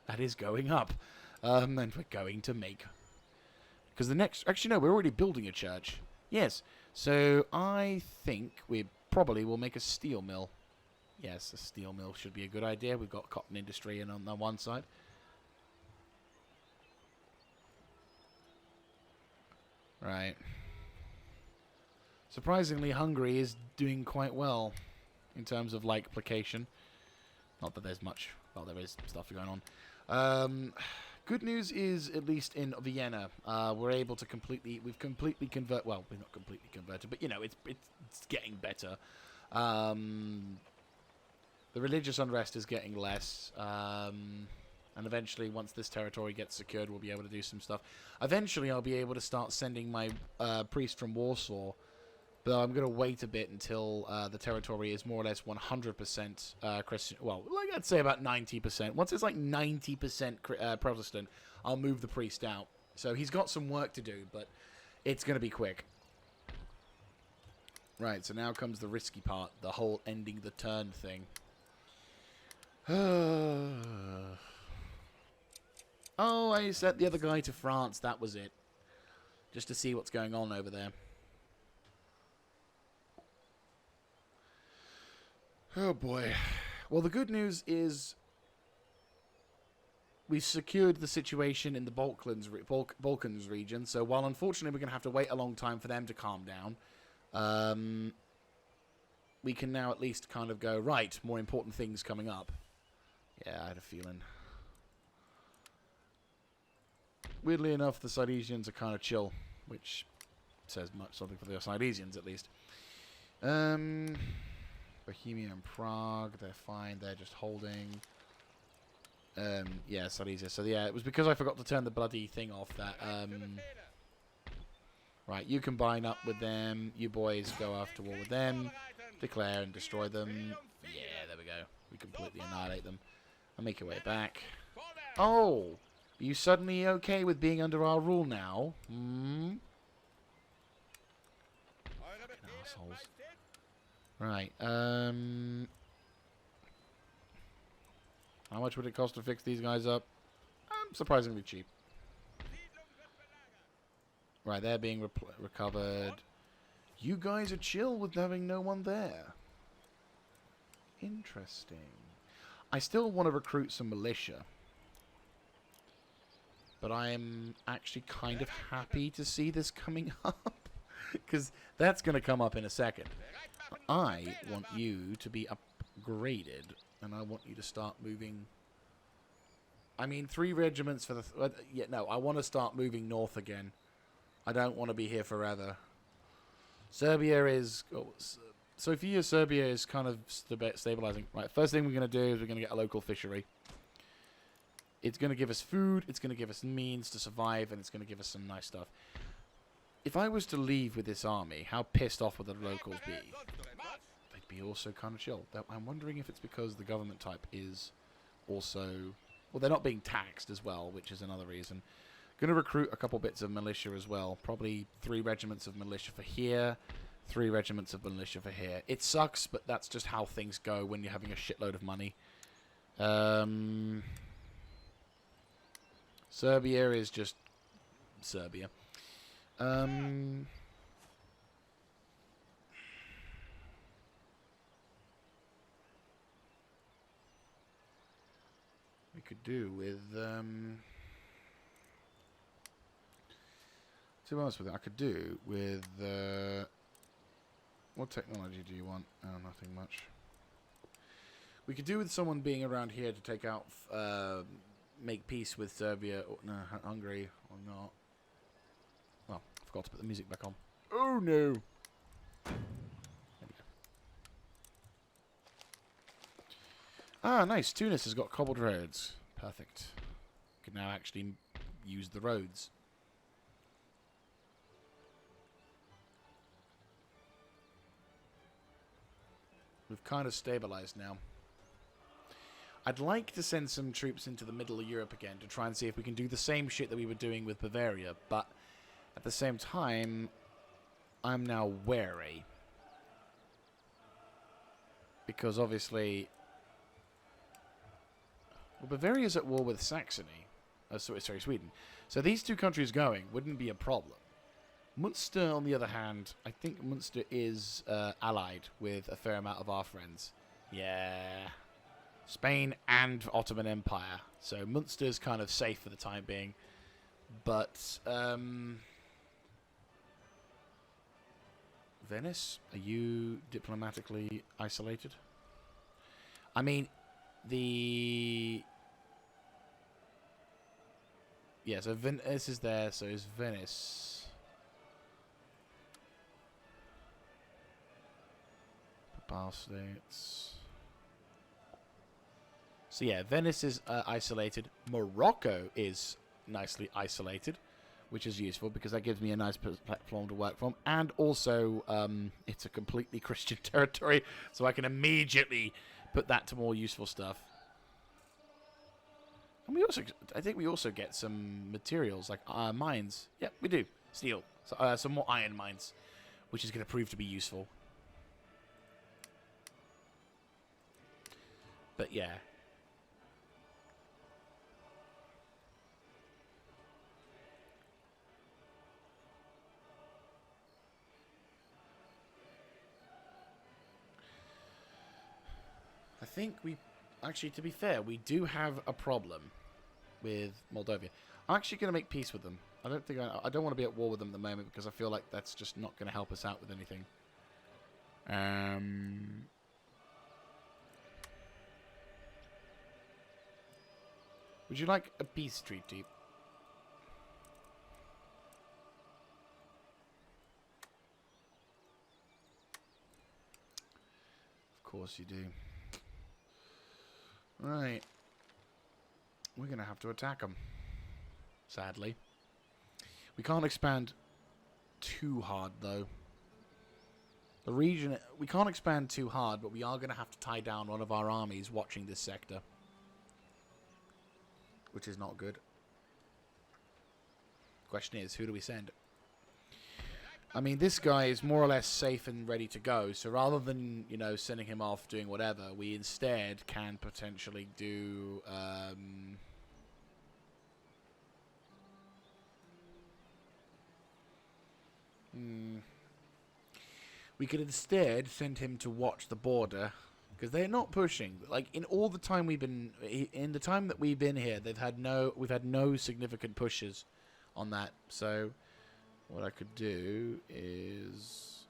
That is going up. And we're going to make... Because the next... Actually, no, we're already building a church. Yes. So, I think we probably will make a steel mill. Yes, a steel mill should be a good idea. We've got cotton industry on the one side. Right. Surprisingly, Hungary is doing quite well in terms of, like, placation. Not that there's much. Well, there is stuff going on. Good news is, at least in Vienna, we're able to completely... We've completely convert... Well, we're not completely converted, but, you know, it's getting better. The religious unrest is getting less, and eventually, once this territory gets secured, we'll be able to do some stuff. Eventually, I'll be able to start sending my priest from Warsaw, but I'm going to wait a bit until the territory is more or less 100% Christian. Well, like I'd say about 90%. Once it's like 90% Protestant, I'll move the priest out. So he's got some work to do, but it's going to be quick. Right, so now comes the risky part, the whole ending the turn thing. Oh, I sent the other guy to France. That was it. Just to see what's going on over there. Oh, boy. Well, the good news is we've secured the situation in the Balkans region. So while unfortunately we're going to have to wait a long time for them to calm down, we can now at least kind of go, right, more important things coming up. Yeah, I had a feeling. Weirdly enough, the Silesians are kind of chill, which says something for the Silesians, at least. Bohemia and Prague, they're fine. They're just holding. Yeah, Silesia. So, yeah, it was because I forgot to turn the bloody thing off that... Right, you combine up with them. You boys go after war with them. Declare and destroy them. Yeah, there we go. We completely annihilate them. I'll make your way back. Oh! Are you suddenly okay with being under our rule now? Hmm? Fucking assholes. Right, how much would it cost to fix these guys up? Surprisingly cheap. Right, they're being recovered. You guys are chill with having no one there. Interesting. I still want to recruit some militia. But I am actually kind of happy to see this coming up. Because that's going to come up in a second. I want you to be upgraded. And I want you to start moving... I mean, 3 regiments for the... yeah, no, I want to start moving north again. I don't want to be here forever. Serbia is... Oh, Sofia, Serbia is kind of stabilizing. Right, first thing we're going to do is we're going to get a local fishery. It's going to give us food, it's going to give us means to survive, and it's going to give us some nice stuff. If I was to leave with this army, how pissed off would the locals be? They'd be also kind of chill. I'm wondering if it's because the government type is also... Well, they're not being taxed as well, which is another reason. Going to recruit a couple bits of militia as well. Probably 3 regiments of militia for here, 3 regiments of militia for here. It sucks, but that's just how things go when you're having a shitload of money. Serbia is just Serbia. We could do with, to be honest with you, I could do with, what technology do you want? Oh, nothing much. We could do with someone being around here to take out, make peace with Serbia, or no, Hungary, or not. Well, I forgot to put the music back on. Oh no! There we go. Ah, nice. Tunis has got cobbled roads. Perfect. Can now actually use the roads. We've kind of stabilized now. I'd like to send some troops into the middle of Europe again to try and see if we can do the same shit that we were doing with Bavaria, but at the same time, I'm now wary. Because obviously, well, Bavaria's at war with Saxony. Sorry, Sweden. So these two countries going wouldn't be a problem. Munster, on the other hand, I think Munster is allied with a fair amount of our friends. Yeah. Spain and Ottoman Empire. So Munster's kind of safe for the time being. But, Venice, are you diplomatically isolated? I mean, yeah, so Venice is there, so is Venice. Papal states. So yeah, Venice is isolated. Morocco is nicely isolated, which is useful because that gives me a nice platform to work from. And also, it's a completely Christian territory, so I can immediately put that to more useful stuff. And we also, I think we also get some materials like mines. Yep, we do. Steel. So, some more iron mines, which is going to prove to be useful. But yeah. I think we, actually, to be fair, we do have a problem with Moldavia. I'm actually going to make peace with them. I don't think I don't want to be at war with them at the moment because I feel like that's just not going to help us out with anything. Would you like a peace treaty? Of course you do. Right. We're going to have to attack them. Sadly. We can't expand too hard, though. The region... We can't expand too hard, but we are going to have to tie down one of our armies watching this sector. Which is not good. Question is, who do we send? I mean, this guy is more or less safe and ready to go, so rather than, you know, sending him off doing whatever, we instead can potentially do, we could instead send him to watch the border, because they're not pushing. Like, in all the time we've been, in the time that we've been here, we've had no significant pushes on that, so... What I could do is...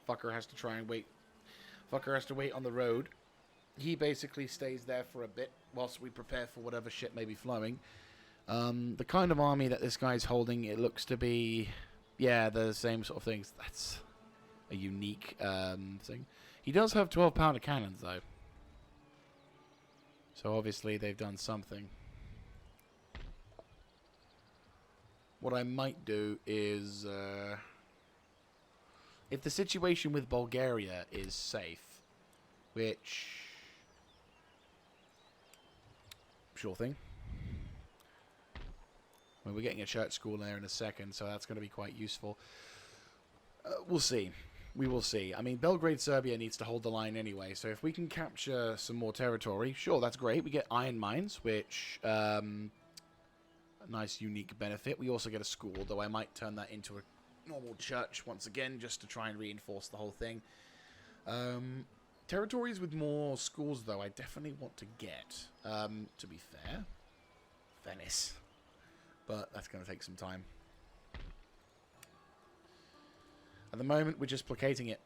Fucker has to try and wait. Fucker has to wait on the road. He basically stays there for a bit whilst we prepare for whatever shit may be flowing. The kind of army that this guy's holding, it looks to be... Yeah, the same sort of things. That's a unique thing. He does have 12-pounder cannons, though. So obviously they've done something. What I might do is, if the situation with Bulgaria is safe, which, sure thing. Well, we're getting a church school there in a second, so that's going to be quite useful. We'll see. We will see. I mean, Belgrade, Serbia needs to hold the line anyway, so if we can capture some more territory, sure, that's great. We get iron mines, which, a nice unique benefit. We also get a school, though I might turn that into a normal church once again, just to try and reinforce the whole thing. Territories with more schools, though, I definitely want to get. To be fair, Venice. But that's going to take some time. At the moment, we're just placating it.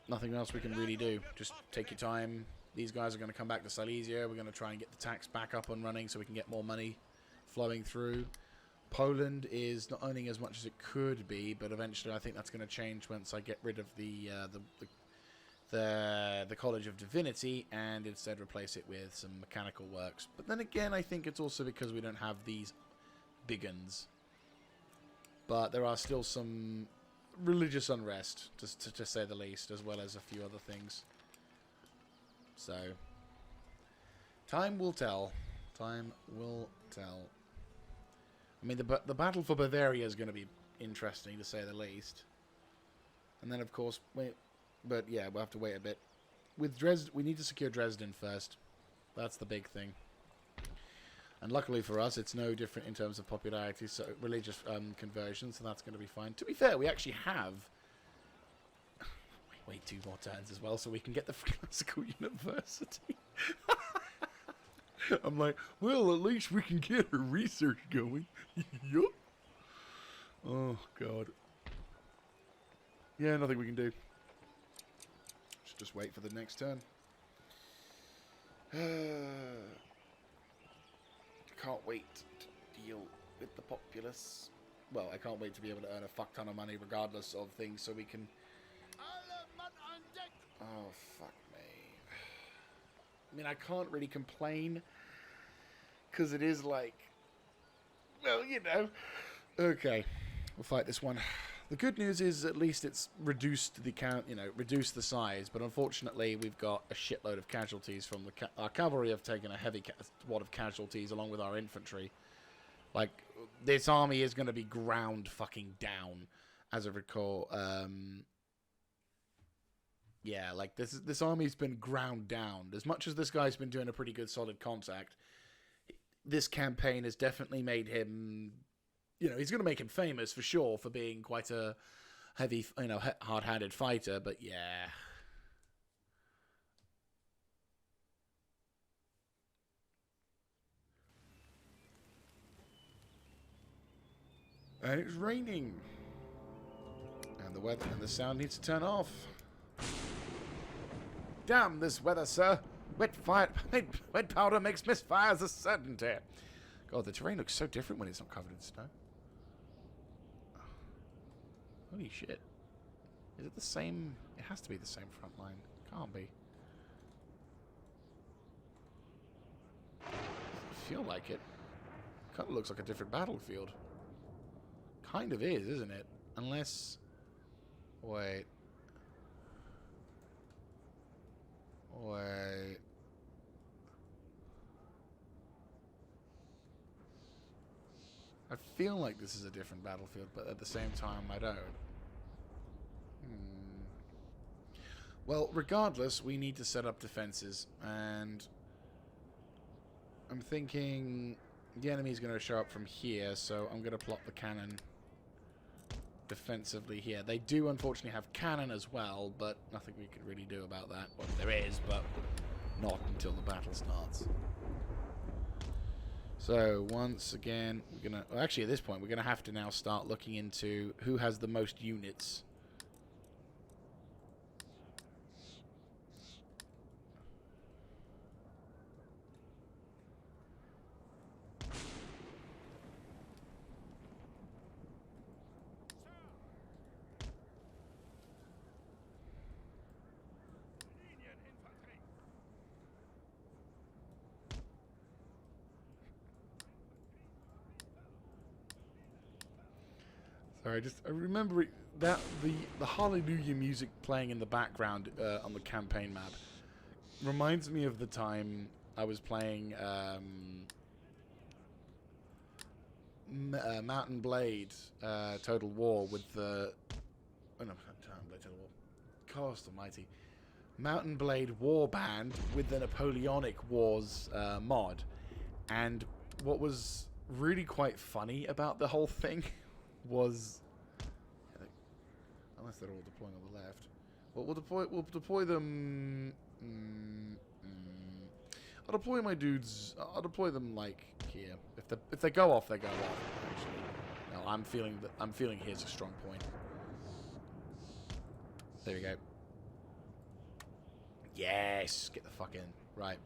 Nothing else we can really do. Just take your time. These guys are going to come back to Silesia. We're going to try and get the tax back up and running so we can get more money flowing through. Poland is not earning as much as it could be, but eventually I think that's going to change once I get rid of the College of Divinity and instead replace it with some mechanical works. But then again, I think it's also because we don't have these big uns. But there are still some religious unrest, to say the least, as well as a few other things. So, time will tell. Time will tell. I mean, the battle for Bavaria is going to be interesting, to say the least. And then, of course, but yeah, we'll have to wait a bit. With Dresden, we need to secure Dresden first. That's the big thing. And luckily for us, it's no different in terms of popularity, so religious conversion, so that's going to be fine. To be fair, we actually have... wait 2 more turns as well, so we can get the classical university. I'm like, well, at least we can get our research going. Yup. Oh, God. Yeah, nothing we can do. Should just wait for the next turn. Can't wait to deal with the populace. Well, I can't wait to be able to earn a fuck ton of money regardless of things so we can... Oh, fuck me. I mean, I can't really complain because it is like... Well, you know. Okay, we'll fight this one. The good news is at least it's reduced the count, you know, reduced the size, but unfortunately we've got a shitload of casualties from the... Our cavalry have taken a heavy wad of casualties along with our infantry. Like, this army is going to be ground fucking down, as I recall. Yeah, like, this army's been ground down. As much as this guy's been doing a pretty good solid contact, this campaign has definitely made him... You know, he's going to make him famous for sure for being quite a heavy, you know, hard-handed fighter, but yeah. And it's raining. And the weather and the sound needs to turn off. Damn this weather, sir. Wet powder makes misfires a certainty. God, the terrain looks so different when it's not covered in snow. Holy shit. Is it the same? It has to be the same front line. Can't be. Doesn't feel like it. Kind of looks like a different battlefield. Kind of is, isn't it? Unless... Wait. Wait. I feel like this is a different battlefield, but at the same time, I don't. Well, regardless, we need to set up defenses, and I'm thinking the enemy's going to show up from here, so I'm going to plot the cannon defensively here. They do, unfortunately, have cannon as well, but nothing we can really do about that. Well, there is, but not until the battle starts. So, once again, we're going to... Well, actually, at this point, we're going to have to now start looking into who has the most units. Sorry, I remember that the Hallelujah music playing in the background on the campaign map reminds me of the time I was playing Mountain Blade Total War with the... Oh no, Blade Total War. Christ almighty. Mountain Blade Warband with the Napoleonic Wars mod. And what was really quite funny about the whole thing was... Unless they're all deploying on the left. Well, we'll deploy them... I'll deploy my dudes... I'll deploy them, like, here. If they go off, they go off, actually. No, I'm feeling here's a strong point. There we go. Yes! Get the fuck in. Right.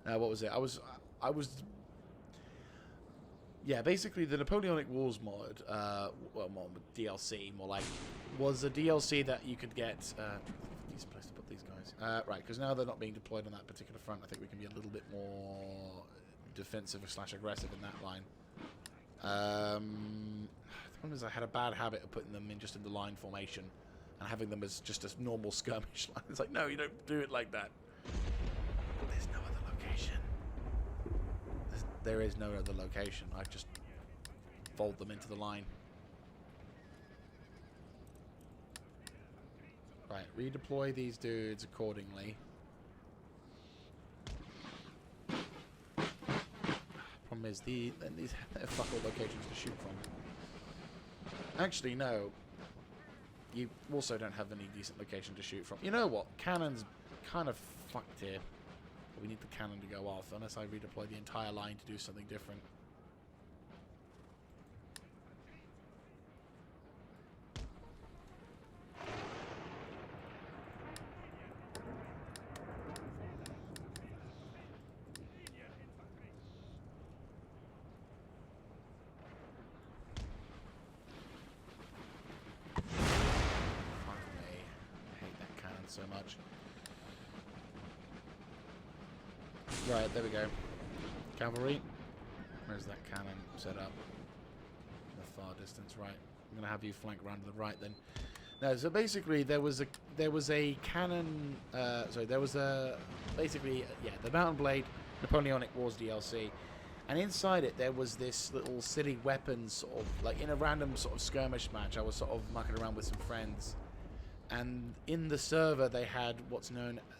Now, what was it? I was... Yeah, basically the Napoleonic Wars mod, well, DLC, more like, was a DLC that you could get... These place to put these guys. Right, because now they're not being deployed on that particular front, I think we can be a little bit more defensive / aggressive in that line. The problem is I had a bad habit of putting them in just in the line formation and having them as just a normal skirmish line. It's like, no, you don't do it like that. There's no other location. There is no other location. I just fold them into the line. Right, redeploy these dudes accordingly. Problem is, these fuck all locations to shoot from. Actually, no. You also don't have any decent location to shoot from. You know what? Cannon's kind of fucked here. We need the cannon to go off, unless I redeploy the entire line to do something different. Fuck me. I hate that cannon so much. Right, there we go. Cavalry. Where's that cannon set up? In the far distance, right. I'm gonna have you flank around to the right then. No, so basically there was a cannon there was a basically the Mountain Blade Napoleonic Wars DLC. And inside it there was this little silly weapon sort of like in a random sort of skirmish match. I was sort of mucking around with some friends. And in the server they had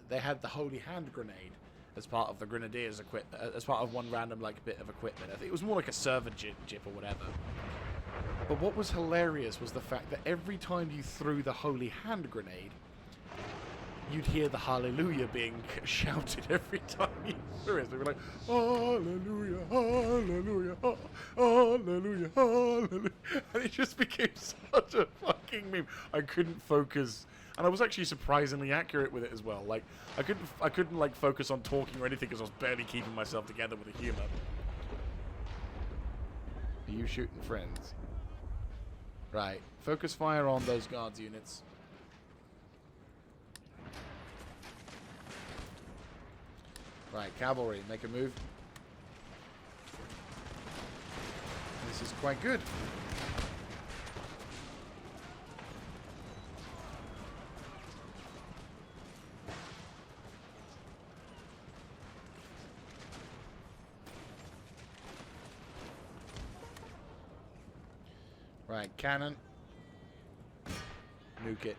the Holy Hand Grenade as part of the Grenadiers equipment, as part of one random like bit of equipment. I think it was more like a server jip or whatever. But what was hilarious was the fact that every time you threw the Holy Hand Grenade, you'd hear the Hallelujah being shouted every time you threw it. They were like, Hallelujah, Hallelujah, Hallelujah, Hallelujah. And it just became such a fucking meme. I couldn't focus. And I was actually surprisingly accurate with it as well. Like, I couldn't like focus on talking or anything because I was barely keeping myself together with the humor. Are you shooting friends? Right. Focus fire on those guards units. Right, cavalry, make a move. This is quite good. Right, cannon. Nuke it.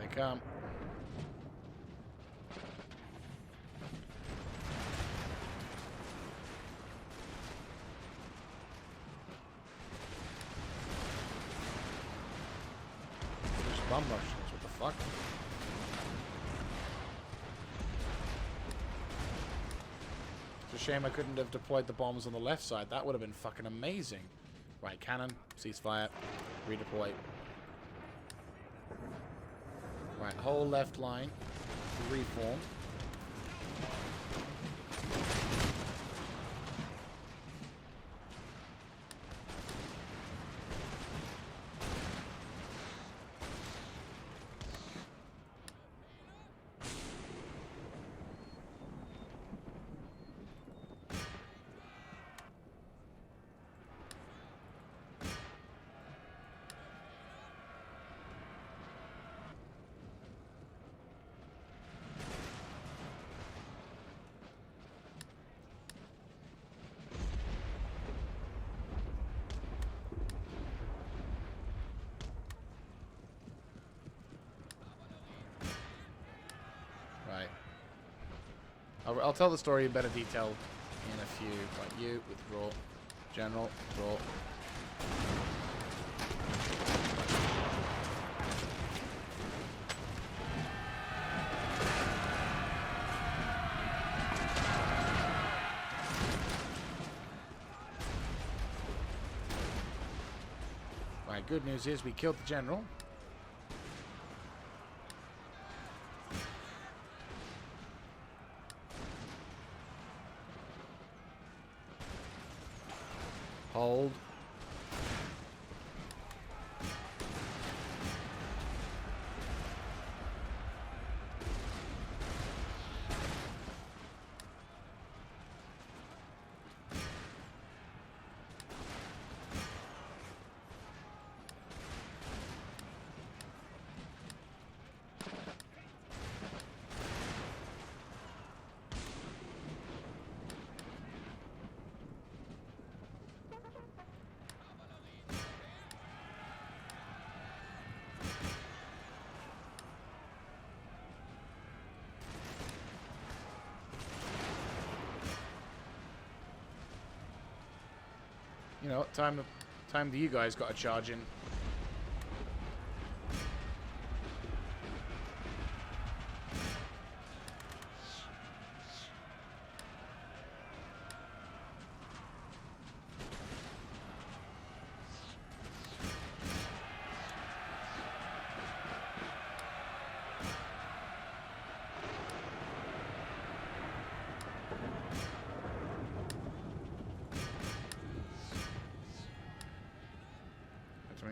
They come. Bomb rushers, what the fuck? It's a shame I couldn't have deployed the bombs on the left side. That would have been fucking amazing. Right, cannon, ceasefire, redeploy. Right, whole left line, reform. I'll tell the story in better detail in a few. Like you, withdraw. General, draw. Right, good news is we killed the general. Hold. You know, time that you guys got a charge in.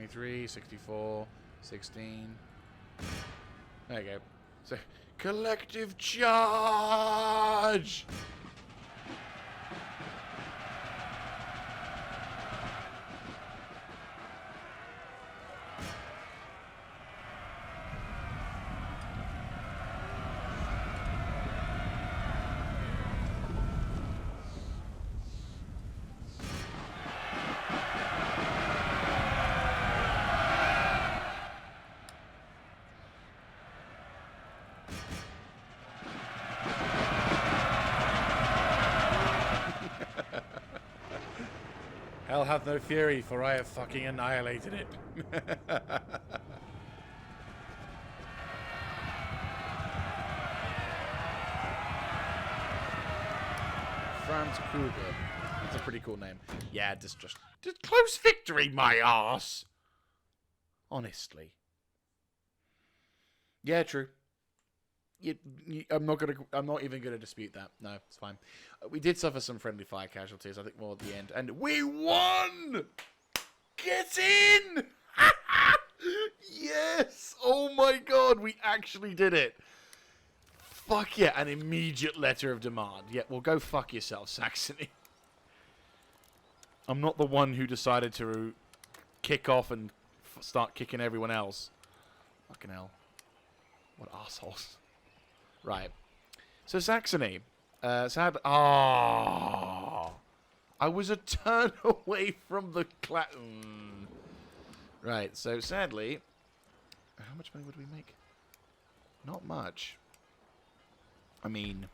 Three, 64, 16. There you go. So, collective charge! Hell hath no fury, for I have fucking annihilated it. Franz Kruger. That's a pretty cool name. Yeah, just close victory, my ass. Honestly. Yeah, true. I'm not even gonna dispute that. No, it's fine. We did suffer some friendly fire casualties, I think, more at the end, and we won. Get in! Yes! Oh my god, we actually did it. Fuck yeah, an immediate letter of demand. Yeah, well, go fuck yourself, Saxony. I'm not the one who decided to kick off and start kicking everyone else. Fucking hell. What assholes. Right. So Saxony. Sad. Ah. I was a turn away from the Right. So sadly, how much money would we make? Not much. I mean.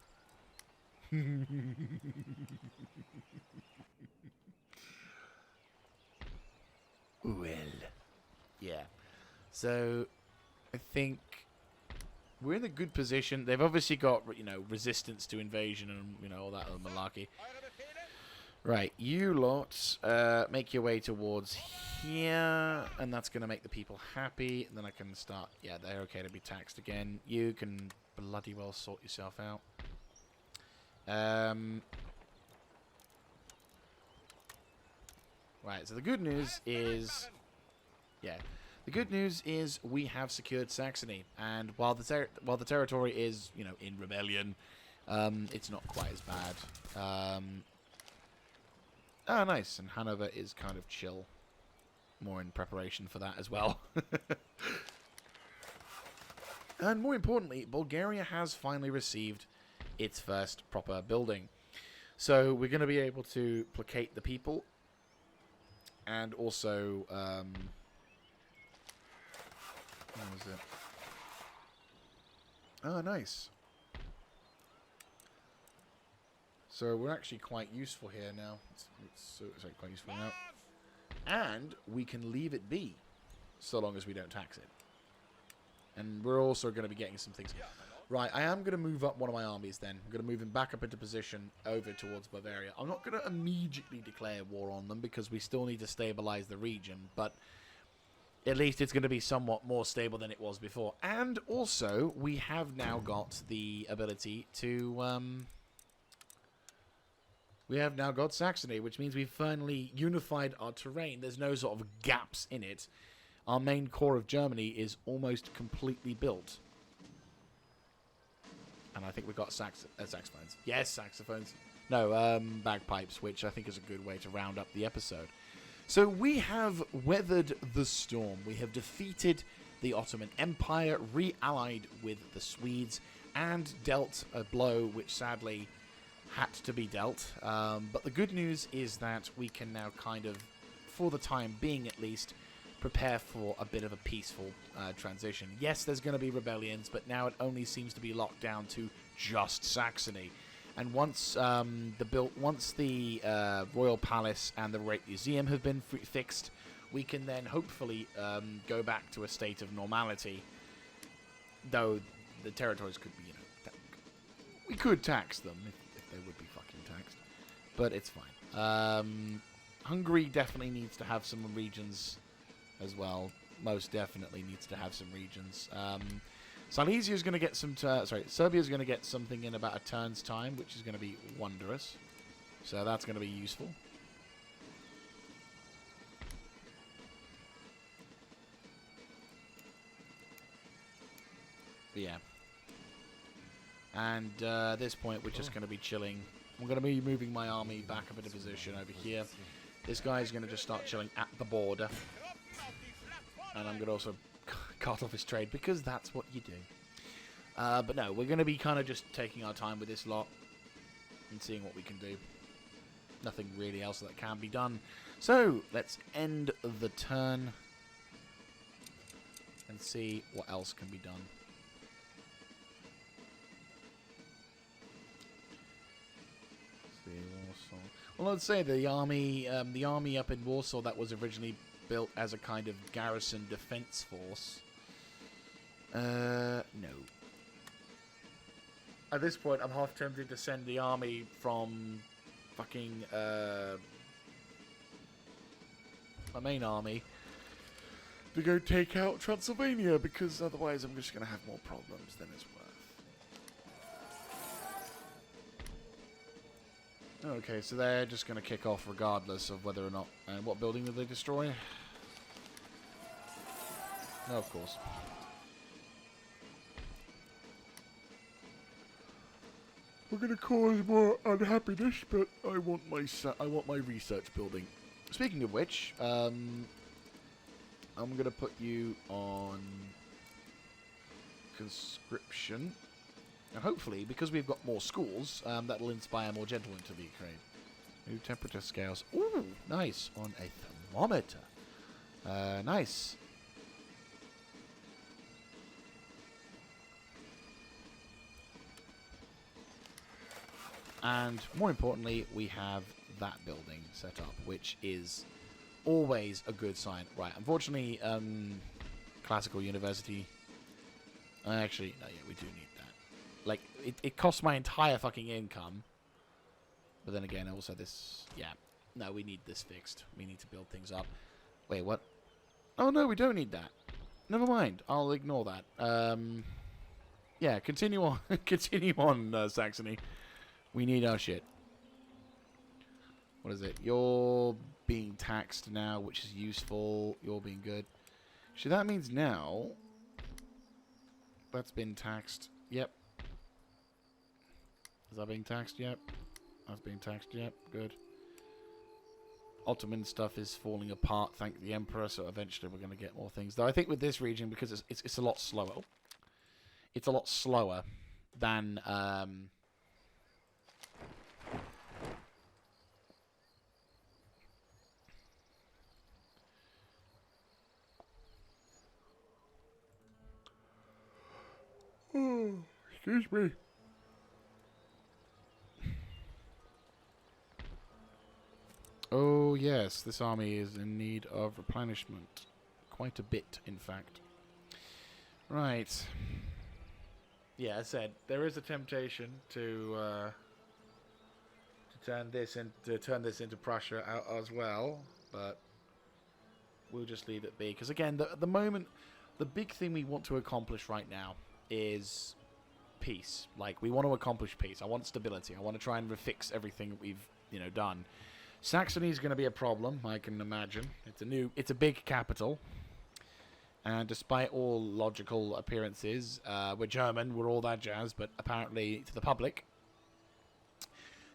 Well. Yeah. So I think we're in a good position. They've obviously got, you know, resistance to invasion and, you know, all that other malarkey. Right, you lot make your way towards here, and that's going to make the people happy. And then I can start. Yeah, they're okay to be taxed again. You can bloody well sort yourself out. Right, so the good news is... Yeah. The good news is we have secured Saxony, and while the territory is, you know, in rebellion, it's not quite as bad. Oh, nice, and Hanover is kind of chill. More in preparation for that as well. And more importantly, Bulgaria has finally received its first proper building. So we're going to be able to placate the people, and also... what was it? Oh, nice. So we're actually quite useful here now. It's quite useful now. And we can leave it be, so long as we don't tax it. And we're also going to be getting some things. Right, I am going to move up one of my armies then. I'm going to move him back up into position over towards Bavaria. I'm not going to immediately declare war on them because we still need to stabilize the region, but at least it's going to be somewhat more stable than it was before. And also, we have now got the ability to... we have now got Saxony, which means we've finally unified our terrain. There's no sort of gaps in it. Our main core of Germany is almost completely built. And I think we've got saxophones. Yes, saxophones. No, bagpipes, which I think is a good way to round up the episode. So we have weathered the storm. We have defeated the Ottoman Empire, re-allied with the Swedes, and dealt a blow which sadly had to be dealt. But the good news is that we can now kind of, for the time being at least, prepare for a bit of a peaceful transition. Yes, there's going to be rebellions, but now it only seems to be locked down to just Saxony. And once the Royal Palace and the Great Museum have been fixed, we can then hopefully go back to a state of normality. Though the territories could be, we could tax them if they would be fucking taxed, but it's fine. Hungary definitely needs to have some regions as well. Most definitely needs to have some regions. Silesia is going to get some... Serbia is going to get something in about a turn's time, which is going to be wondrous. So that's going to be useful. But yeah. And at this point, we're just going to be chilling. I'm going to be moving my army back up into position over here. This guy is going to just start chilling at the border. And I'm going to also cut off his trade, because that's what you do. But no, we're going to be kind of just taking our time with this lot and seeing what we can do. Nothing really else that can be done. So, let's end the turn and see what else can be done. Well, I'd say the army up in Warsaw that was originally built as a kind of garrison defense force. No. At this point, I'm half tempted to send the army from fucking my main army to go take out Transylvania, because otherwise I'm just going to have more problems than it's worth. Okay, so they're just going to kick off regardless of whether or not... And what building did they destroy? No, of course. We're going to cause more unhappiness, but I want my research building. Speaking of which, I'm going to put you on conscription. And hopefully, because we've got more schools, that'll inspire more gentlemen to be trained. New temperature scales. Ooh, nice. On a thermometer. Nice. And more importantly, we have that building set up, which is always a good sign. Right, unfortunately, classical university... Actually, no, yeah, we do need that. Like, it costs my entire fucking income. But then again, also this... Yeah, no, we need this fixed. We need to build things up. Wait, what? Oh, no, we don't need that. Never mind. I'll ignore that. Yeah, continue on. Continue on, Saxony. We need our shit. What is it? You're being taxed now, which is useful. You're being good. So that means now... That's been taxed. Yep. Is that being taxed? Yep. That's being taxed. Yep. Good. Ottoman stuff is falling apart, thank the Emperor, so eventually we're going to get more things. Though I think with this region, because it's a lot slower. It's a lot slower than... Oh, excuse me. Oh, yes, this army is in need of replenishment. Quite a bit, in fact. Right. Yeah, I said, there is a temptation to turn this into Prussia out as well, but we'll just leave it be. Because again, at the moment, the big thing we want to accomplish right now is peace. Like, we want to accomplish peace. I want stability. I want to try and fix everything that we've, done. Saxony is going to be a problem, I can imagine. It's a big capital. And despite all logical appearances, we're German, we're all that jazz, but apparently to the public,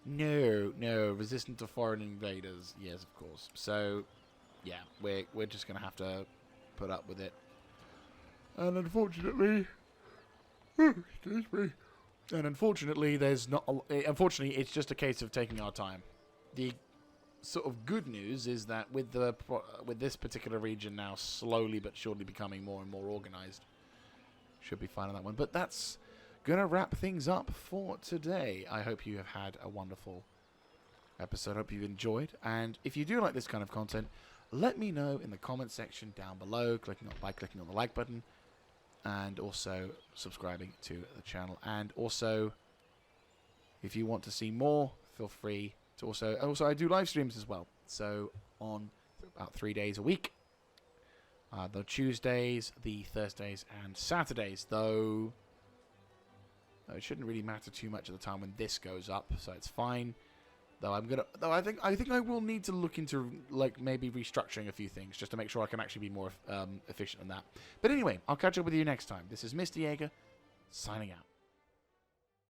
no, resistant to foreign invaders. Yes, of course. So, yeah, we're just going to have to put up with it. And unfortunately, excuse me. And unfortunately, unfortunately, it's just a case of taking our time. The sort of good news is that with this particular region now slowly but surely becoming more and more organized, should be fine on that one. But that's gonna wrap things up for today. I hope you have had a wonderful episode. Hope you've enjoyed, and if you do like this kind of content, let me know in the comment section down below by clicking on the like button, and also subscribing to the channel. And also, if you want to see more, feel free to also I do live streams as well, so on about 3 days a week, the Tuesdays, the Thursdays, and Saturdays, though it shouldn't really matter too much at the time when this goes up, so it's fine. I think I will need to look into, like, maybe restructuring a few things just to make sure I can actually be more efficient in that. But anyway, I'll catch up with you next time. This is Mr. Jaeger, signing out.